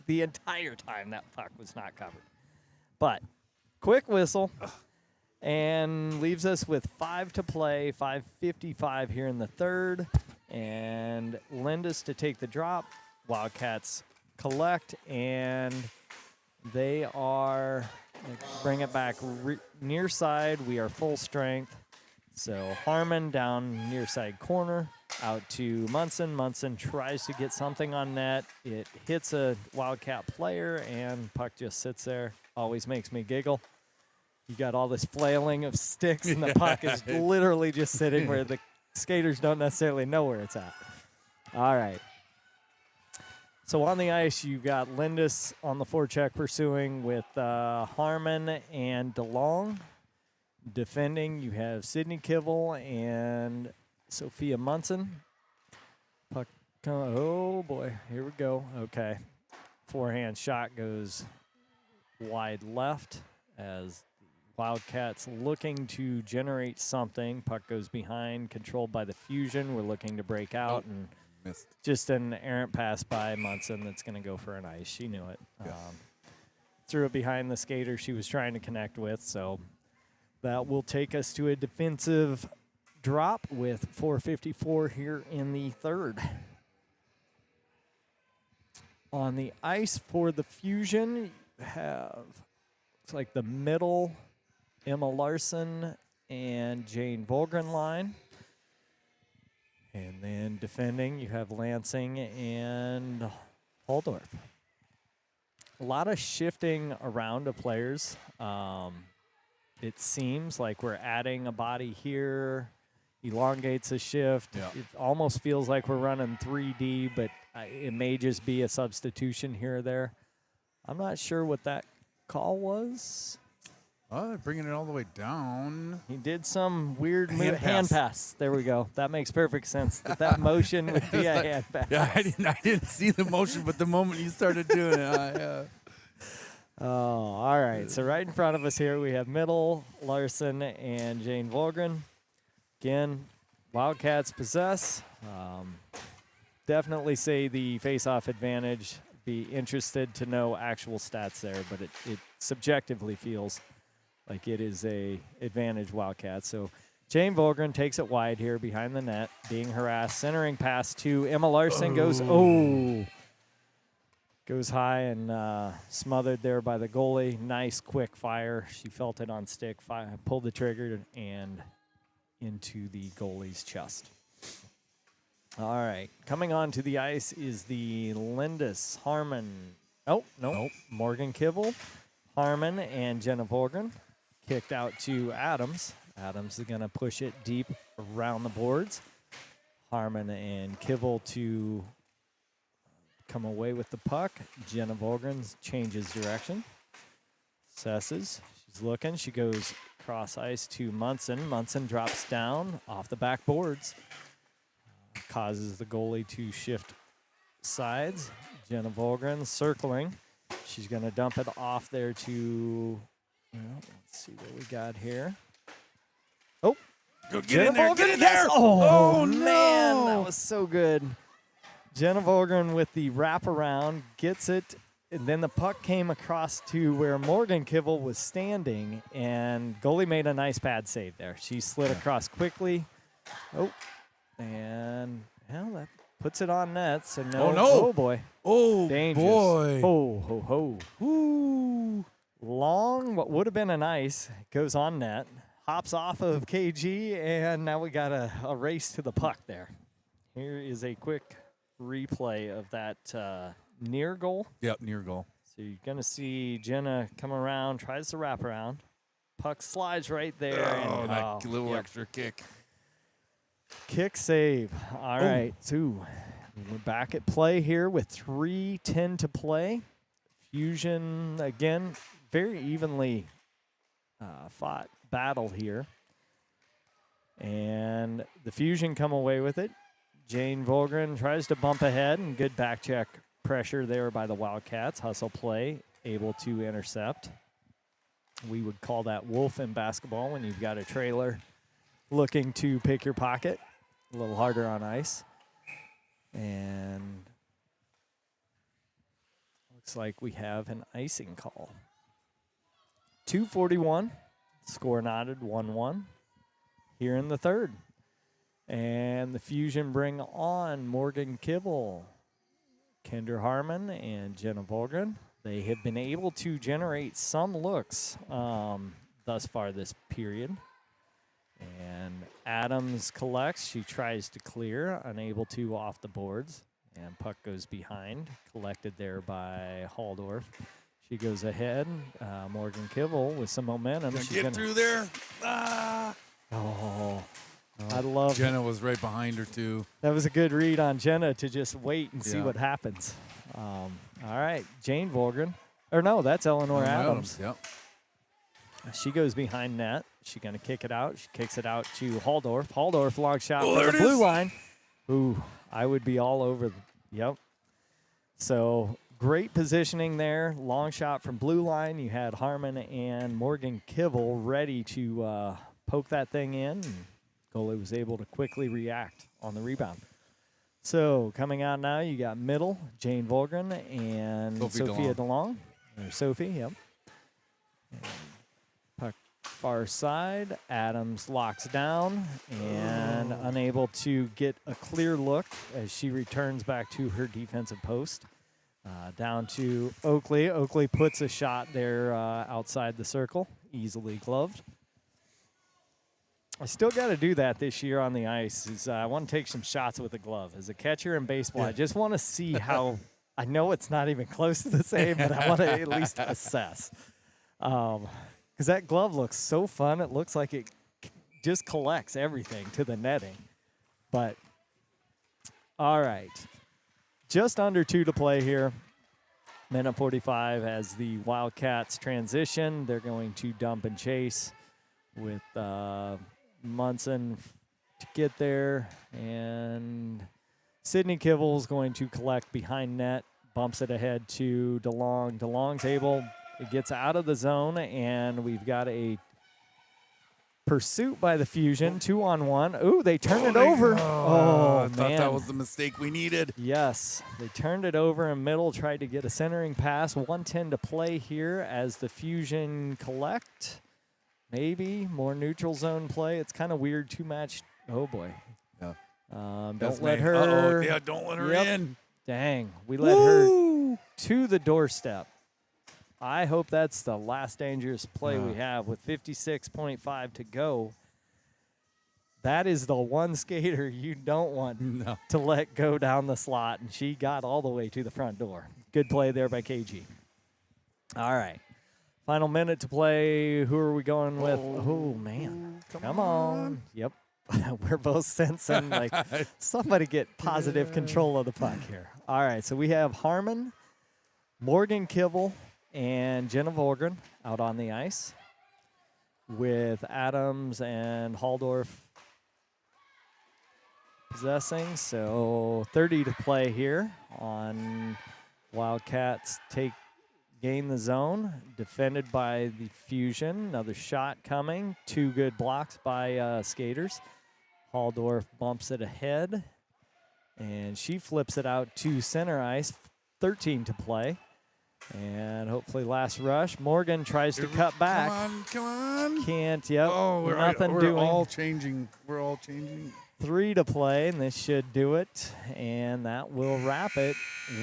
Speaker 2: The entire time that puck was not covered. But quick whistle, and leaves us with 5 to play, 5:55 here in the third, and Lindis to take the drop. Wildcats collect, and they are bring it back near side. We are full strength. So Harmon down near side corner, out to Munson. Munson tries to get something on net. It hits a Wildcat player, and puck just sits there. Always makes me giggle. You got all this flailing of sticks, and the puck is literally just sitting where the skaters don't necessarily know where it's at. All right. So on the ice, you got Lindis on the forecheck pursuing with Harmon and DeLong. Defending, you have Sydney Kivel and Sophia Munson. Puck, oh boy, here we go. Okay. Forehand shot goes wide left as Wildcats looking to generate something. Puck goes behind, controlled by the Fusion. We're looking to break out, and
Speaker 1: missed.
Speaker 2: Just an errant pass by Munson that's going to go for an ice. She knew it.
Speaker 1: Yeah.
Speaker 2: Threw it behind the skater she was trying to connect with, so that will take us to a defensive drop with 4:54 here in the third. On the ice for the Fusion, you have, looks like the middle, Emma Larson and Jane Volgren line. And then defending, you have Lansing and Holdorf. A lot of shifting around of players. It seems like we're adding a body here, elongates a shift.
Speaker 1: Yeah.
Speaker 2: It almost feels like we're running 3D, but it may just be a substitution here or there. I'm not sure what that call was.
Speaker 1: Oh, they're bringing it all the way down.
Speaker 2: He did some weird
Speaker 1: Hand
Speaker 2: hand
Speaker 1: pass.
Speaker 2: pass. There we go. That makes perfect sense. That motion would be a hand pass.
Speaker 1: Yeah, I didn't see the motion, but the moment you started doing it,
Speaker 2: Oh, all right. So right in front of us here, we have Middle, Larson, and Jane Volgren. Again, Wildcats possess. Definitely say the face-off advantage. Be interested to know actual stats there, but it subjectively feels like it is a advantage Wildcats. So Jane Volgren takes it wide here behind the net, being harassed. Centering pass to Emma Larson goes high and smothered there by the goalie. Nice quick fire. She felt it on stick, pulled the trigger, and into the goalie's chest. All right. Coming onto the ice is the Lindis, Harmon. Oh, no. Nope. Morgan Kivel, Harmon, and Jenna Volgren. Kicked out to Adams. Adams is going to push it deep around the boards. Harmon and Kivel to come away with the puck. Jenna Volgren changes direction. Sesses. She's looking. She goes cross ice to Munson. Munson drops down off the back boards. Causes the goalie to shift sides. Jenna Volgren circling. She's going to dump it off there to, let's see what we got here. Oh.
Speaker 1: Go get in there. Get in
Speaker 2: Yes.
Speaker 1: there.
Speaker 2: Oh,
Speaker 1: no.
Speaker 2: Man, that was so good. Jenna Volgren with the wraparound gets it, and then the puck came across to where Morgan Kivel was standing, and goalie made a nice pad save there. She slid across quickly. Oh, and that puts it on net. So no.
Speaker 1: Oh, no.
Speaker 2: Oh boy.
Speaker 1: Oh,
Speaker 2: Dangerous.
Speaker 1: boy.
Speaker 2: Ho ho ho.
Speaker 1: Ooh.
Speaker 2: Long, what would have been an ice, goes on net, hops off of KG, and now we got a race to the puck there. Here is a quick replay of that near goal.
Speaker 1: Yep, near goal.
Speaker 2: So you're going to see Jenna come around, tries to wrap around. Puck slides right there.
Speaker 1: Oh,
Speaker 2: and,
Speaker 1: that little extra kick.
Speaker 2: Kick save. All right, so we're back at play here with 3:10 to play. Fusion, again, very evenly fought battle here. And the Fusion come away with it. Jane Volgren tries to bump ahead, and good back check pressure there by the Wildcats. Hustle play, able to intercept. We would call that wolf in basketball when you've got a trailer looking to pick your pocket. A little harder on ice. And looks like we have an icing call. 2:41, score knotted 1-1 here in the third. And the Fusion bring on Morgan Kibble, Kendra Harmon, and Jenna Volgren. They have been able to generate some looks thus far this period. And Adams collects. She tries to clear, unable to off the boards. And puck goes behind, collected there by Halldorf. She goes ahead. Morgan Kibble with some momentum.
Speaker 1: She's get through there. Ah.
Speaker 2: Oh, I love
Speaker 1: Jenna was right behind her, too.
Speaker 2: That was a good read on Jenna to just wait and see
Speaker 1: Yeah.
Speaker 2: what happens. All right, Jane Volgren. Or no, that's Eleanor Adams.
Speaker 1: Yep.
Speaker 2: She goes behind net. She's going to kick it out. She kicks it out to Halldorf. Halldorf, long shot
Speaker 1: Oh,
Speaker 2: from
Speaker 1: there
Speaker 2: the
Speaker 1: it
Speaker 2: blue
Speaker 1: is.
Speaker 2: line. Ooh, I would be all over. Yep. So great positioning there. Long shot from blue line. You had Harmon and Morgan Kibble ready to poke that thing in. And goalie was able to quickly react on the rebound. So coming out now, you got middle, Jane Volgren and Sophia DeLong. Or Sophie, yep. And puck far side. Adams locks down and unable to get a clear look as she returns back to her defensive post. Down to Oakley. Oakley puts a shot there outside the circle, easily gloved. I still got to do that this year on the ice. Is I want to take some shots with a glove. As a catcher in baseball, I just want to see how. I know it's not even close to the same, but I want to at least assess. Because that glove looks so fun. It looks like it just collects everything to the netting. But, all right. Just under 2 to play here. Minute 45 as the Wildcats transition. They're going to dump and chase with Munson to get there. And Sydney Kibble's going to collect behind net. Bumps it ahead to DeLong. DeLong's able, it gets out of the zone, and we've got a pursuit by the Fusion, 2-on-1. Ooh, they turned it over.
Speaker 1: I thought
Speaker 2: man.
Speaker 1: that was the mistake we needed.
Speaker 2: Yes, they turned it over in middle, tried to get a centering pass. 1:10 to play here as the Fusion collect. Maybe more neutral zone play. It's kind of weird to match. Oh, boy.
Speaker 1: Yeah.
Speaker 2: Don't let her.
Speaker 1: Uh-oh. Yeah, don't let her in.
Speaker 2: Dang, we let her to the doorstep. I hope that's the last dangerous play we have with 56.5 to go. That is the one skater you don't want to let go down the slot, and she got all the way to the front door. Good play there by KG. All right. Final minute to play. Who are we going with? Oh, man. Come on. Yep. We're both sensing like somebody get positive control of the puck here. All right, so we have Harmon, Morgan Kibble, and Jenna Volgren out on the ice with Adams and Halldorf possessing. So 30 to play here on Wildcats gain the zone, defended by the Fusion. Another shot coming. 2 good blocks by skaters. Halldorf bumps it ahead, and she flips it out to center ice. 13 to play, and hopefully last rush. Morgan tries to cut back.
Speaker 1: Come on.
Speaker 2: Can't. Yep.
Speaker 1: Oh,
Speaker 2: nothing
Speaker 1: we're
Speaker 2: doing.
Speaker 1: all changing. We're all changing.
Speaker 2: 3 to play, and this should do it. And that will wrap it.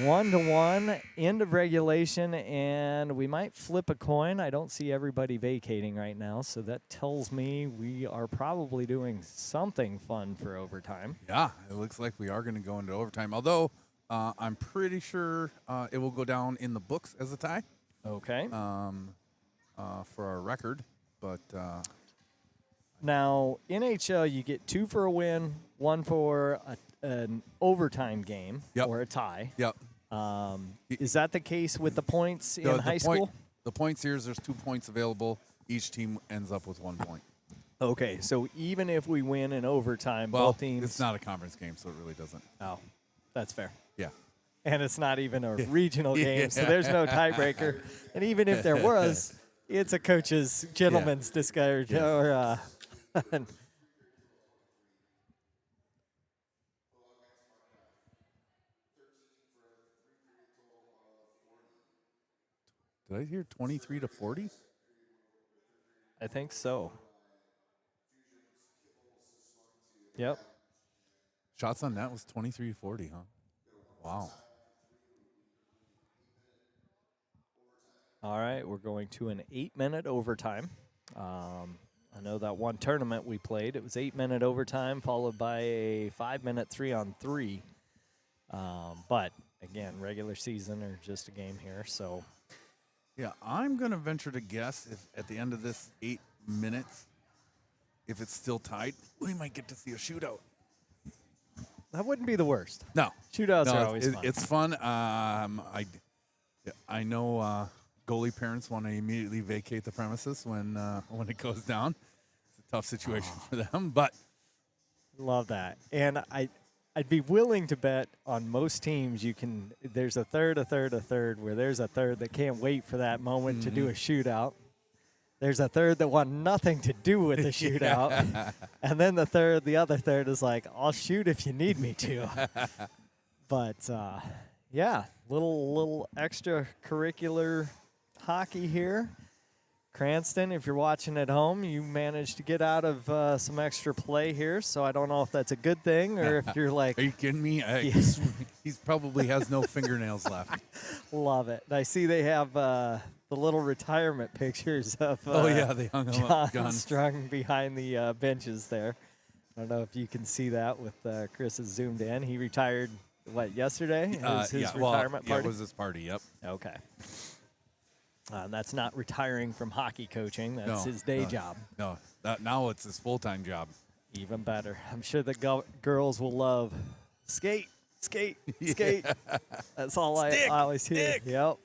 Speaker 2: 1-1, end of regulation, and we might flip a coin. I don't see everybody vacating right now, so that tells me we are probably doing something fun for overtime.
Speaker 1: Yeah, it looks like we are going to go into overtime. Although I'm pretty sure it will go down in the books as a tie
Speaker 2: Okay.
Speaker 1: for our record. But
Speaker 2: Now, NHL, you get 2 for a win, 1 for an overtime game
Speaker 1: Yep.
Speaker 2: or a tie.
Speaker 1: yep,
Speaker 2: Is that the case with the points in high school?
Speaker 1: The points here is there's 2 points available. Each team ends up with 1 point.
Speaker 2: Okay, so even if we win in overtime,
Speaker 1: Well,
Speaker 2: both teams.
Speaker 1: it's not a conference game, so it really doesn't.
Speaker 2: Oh, that's fair.
Speaker 1: Yeah.
Speaker 2: And it's not even a regional game, so there's no tiebreaker. And even if there was, it's a coach's gentleman's discard.
Speaker 1: Yeah.
Speaker 2: Or,
Speaker 1: Did I hear 23 to 40?
Speaker 2: I think so. Yep.
Speaker 1: Shots on net was 23 to 40, huh? Wow.
Speaker 2: All right, we're going to an 8-minute overtime. I know that one tournament we played, it was 8-minute overtime followed by a 5-minute 3-on-3. But again, regular season or just a game here, so.
Speaker 1: Yeah, I'm going to venture to guess if at the end of this 8 minutes, if it's still tight, we might get to see a shootout.
Speaker 2: That wouldn't be the worst.
Speaker 1: No.
Speaker 2: Shootouts
Speaker 1: No,
Speaker 2: are always fun.
Speaker 1: It's fun. I know goalie parents want to immediately vacate the premises when it goes down. It's a tough situation for them, but
Speaker 2: Love that. And I'd be willing to bet on most teams there's a third, where there's a third that can't wait for that moment to do a shootout. There's a third that want nothing to do with the shootout. And then the other third is like, I'll shoot if you need me to. But, yeah, little extracurricular hockey here. Cranston, if you're watching at home, you managed to get out of some extra play here, so I don't know if that's a good thing or if you're like,
Speaker 1: are you kidding me? He probably has no fingernails left.
Speaker 2: love it. I see they have the little retirement pictures of
Speaker 1: They hung him up
Speaker 2: John
Speaker 1: guns.
Speaker 2: strung behind the benches there. I don't know if you can see that with Chris is zoomed in. He retired, yesterday? It was his retirement party?
Speaker 1: Yeah, it was his party, yep.
Speaker 2: Okay. That's not retiring from hockey coaching. That's
Speaker 1: No,
Speaker 2: his day
Speaker 1: no.
Speaker 2: job.
Speaker 1: No, now it's his full-time job.
Speaker 2: Even better. I'm sure the girls will love skate, skate, skate. That's all I always hear.
Speaker 1: stick.
Speaker 2: Yep.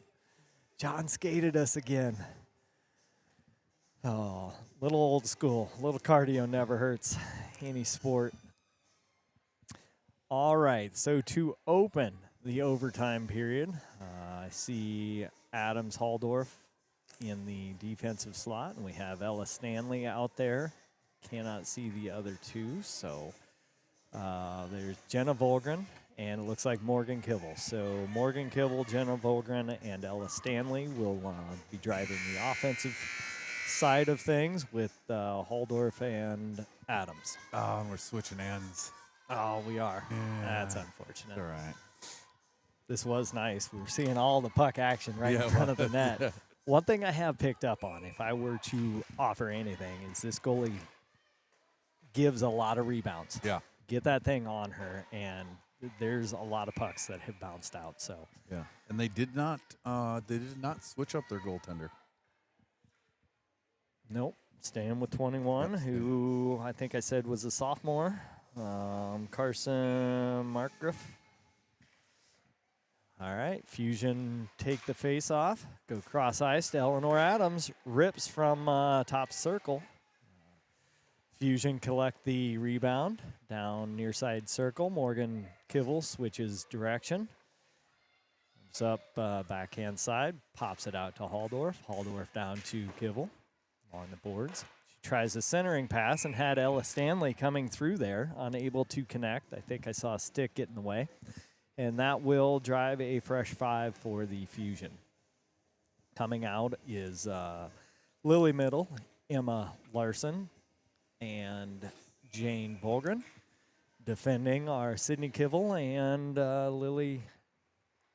Speaker 2: John skated us again. Oh, little old school. Little cardio never hurts any sport. All right, so to open the overtime period, I see Adams Halldorf in the defensive slot, and we have Ella Stanley out there. Cannot see the other two, so there's Jenna Volgren, and it looks like Morgan Kibble. So Morgan Kibble, Jenna Volgren, and Ella Stanley will be driving the offensive side of things with Halldorf and Adams.
Speaker 1: Oh, and we're switching ends.
Speaker 2: Oh, we are.
Speaker 1: Yeah.
Speaker 2: That's unfortunate.
Speaker 1: All right.
Speaker 2: This was nice. We were seeing all the puck action right
Speaker 1: Yeah,
Speaker 2: in front of the
Speaker 1: well,
Speaker 2: net.
Speaker 1: yeah.
Speaker 2: One thing I have picked up on, if I were to offer anything, is this goalie gives a lot of rebounds.
Speaker 1: Yeah.
Speaker 2: Get that thing on her, and there's a lot of pucks that have bounced out. So
Speaker 1: Yeah, and they did not switch up their goaltender.
Speaker 2: nope, staying with 21,
Speaker 1: Yep.
Speaker 2: who I think I said was a sophomore, Carson Markgriff. All right, Fusion take the face off. Go cross ice to Eleanor Adams. Rips from top circle. Fusion collect the rebound down near side circle. Morgan Kivel switches direction. Comes up backhand side. Pops it out to Halldorf. Halldorf down to Kivel along the boards. She tries a centering pass and had Ella Stanley coming through there. Unable to connect. I think I saw a stick get in the way. And that will drive a fresh 5 for the Fusion. Coming out is Lily Middle, Emma Larson, and Jane Volgren. Defending are Sydney Kivel and Lily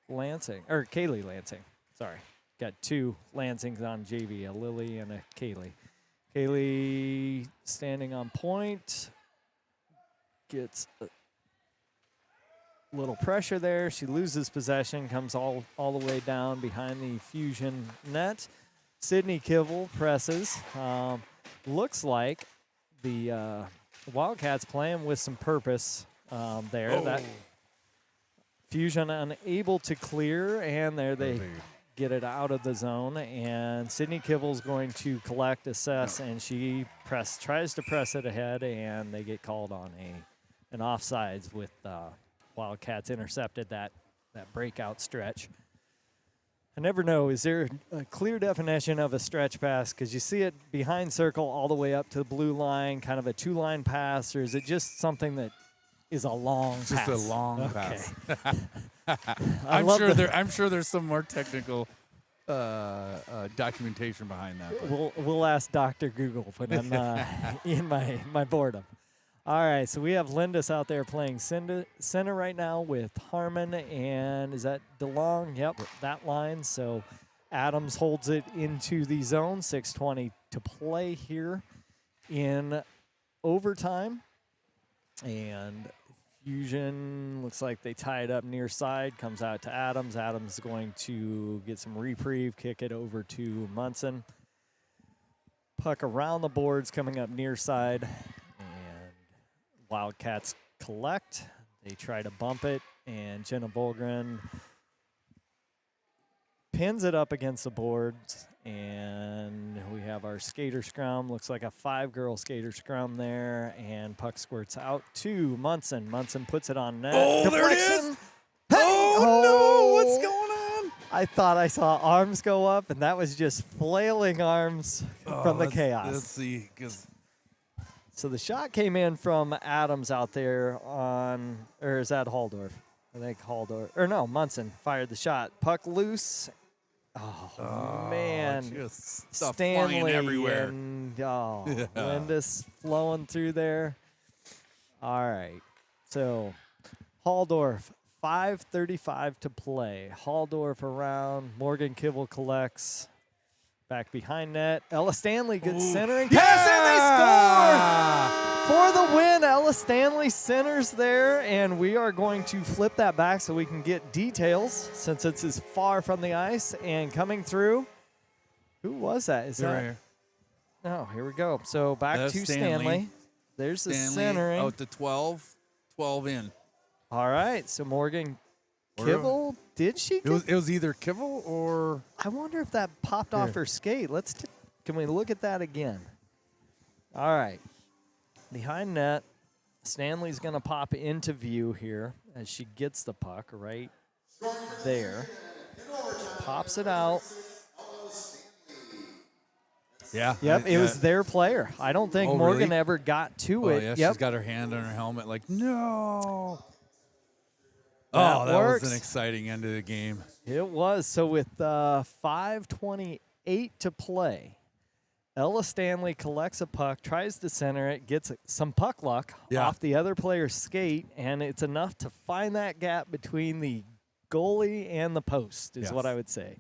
Speaker 2: Lansing, or Kaylee Lansing. Sorry. Got two Lansings on JV, a Lily and a Kaylee. Kaylee standing on point. Gets a little pressure there. She loses possession, comes all the way down behind the Fusion net. Sydney Kivel presses. Looks like the Wildcats playing with some purpose there.
Speaker 1: Oh.
Speaker 2: That Fusion unable to clear, and there they get it out of the zone. And Sydney Kivel's going to collect, assess, and she tries to press it ahead, and they get called on an offsides with Wildcats intercepted that breakout stretch. I never know, is there a clear definition of a stretch pass? Because you see it behind circle all the way up to the blue line, kind of a two-line pass, or is it just something that is a long pass?
Speaker 1: Just a long
Speaker 2: Okay.
Speaker 1: pass. I'm sure there's some more technical documentation behind that. But.
Speaker 2: We'll ask Dr. Google when I'm in my boredom. All right, so we have Lindis out there playing center right now with Harmon, and is that DeLong? Yep, that line. So Adams holds it into the zone, 6:20 to play here in overtime. And Fusion looks like they tie it up near side, comes out to Adams. Adams is going to get some reprieve, kick it over to Munson. Puck around the boards coming up near side. Wildcats collect. They try to bump it, and Jenna Volgren pins it up against the boards, and we have our skater scrum. Looks like a 5-girl skater scrum there, and puck squirts out to Munson. Munson puts it on net.
Speaker 1: Oh, there it is! Oh, no! What's going on?
Speaker 2: I thought I saw arms go up, and that was just flailing arms from the chaos.
Speaker 1: Let's see, because...
Speaker 2: So the shot came in from Adams out there on, or is that Halldorf? I think Halldorf, or no, Munson fired the shot. Puck loose. Oh man.
Speaker 1: Just stuff flying everywhere.
Speaker 2: And, Lindis flowing through there. All right. So Halldorf, 5:35 to play. Halldorf around. Morgan Kivel collects. Back behind net. Ella Stanley, good centering.
Speaker 1: Yes,
Speaker 2: and they score! For the win, Ella Stanley centers there, and we are going to flip that back so we can get details since it's as far from the ice. And coming through, who was that? Is that?
Speaker 1: Right.
Speaker 2: Oh, here we go. So back
Speaker 1: That's
Speaker 2: to
Speaker 1: Stanley.
Speaker 2: Stanley. There's the
Speaker 1: Stanley
Speaker 2: centering.
Speaker 1: out to 12 in.
Speaker 2: All right, so Morgan Kivel, did she?
Speaker 1: It was either Kivel or...
Speaker 2: I wonder if that popped off her skate. Can we look at that again? All right. Behind net, Stanley's going to pop into view here as she gets the puck right there. Pops it out.
Speaker 1: Yeah.
Speaker 2: Yep, it was their player. I don't think Morgan
Speaker 1: really?
Speaker 2: ever got to it.
Speaker 1: Yeah,
Speaker 2: yep.
Speaker 1: she's got her hand on her helmet like, no.
Speaker 2: That
Speaker 1: that
Speaker 2: works.
Speaker 1: was an exciting end of the game.
Speaker 2: It was. So with 5:28 to play, Ella Stanley collects a puck, tries to center it, gets some puck luck off the other player's skate, and it's enough to find that gap between the goalie and the post is what I would say.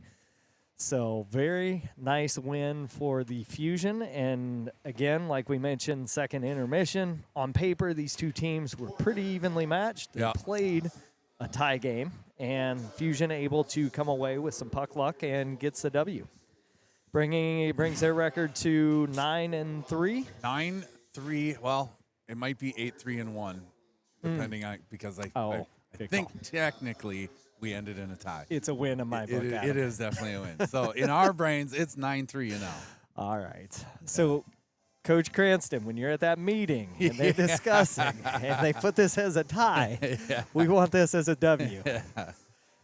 Speaker 2: So very nice win for the Fusion. And again, like we mentioned, second intermission. On paper, these two teams were pretty evenly matched. They played a tie game, and Fusion able to come away with some puck luck and gets the W. Brings their record to 9-3.
Speaker 1: 9-3. Well, it might be 8-3-1, depending on, because I think technically we ended in a tie.
Speaker 2: It's a win in my book.
Speaker 1: It is definitely a win. So in our brains, it's 9-3 now.
Speaker 2: All right. So Coach Cranston, when you're at that meeting and they're discussing and they put this as a tie, we want this as a W.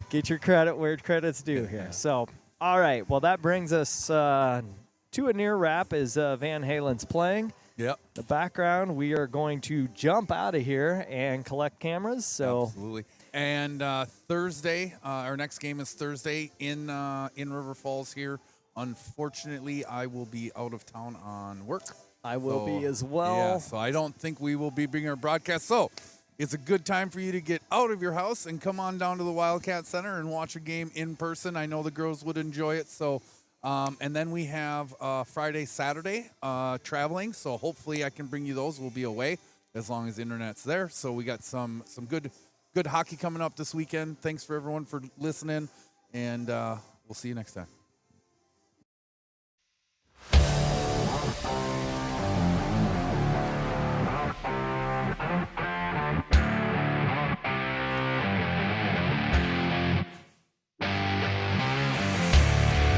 Speaker 2: Get your credit where credit's due here. So, all right. Well, that brings us to a near wrap as Van Halen's playing.
Speaker 1: Yep.
Speaker 2: The background, we are going to jump out of here and collect cameras. So
Speaker 1: absolutely. And Thursday, our next game is Thursday in River Falls here. Unfortunately, I will be out of town on work.
Speaker 2: I will be as well.
Speaker 1: Yeah, so I don't think we will be bringing our broadcast. So it's a good time for you to get out of your house and come on down to the Wildcat Center and watch a game in person. I know the girls would enjoy it. So, and then we have Friday, Saturday traveling. So hopefully I can bring you those. We'll be away as long as the internet's there. So we got some good hockey coming up this weekend. Thanks for everyone for listening, and we'll see you next time.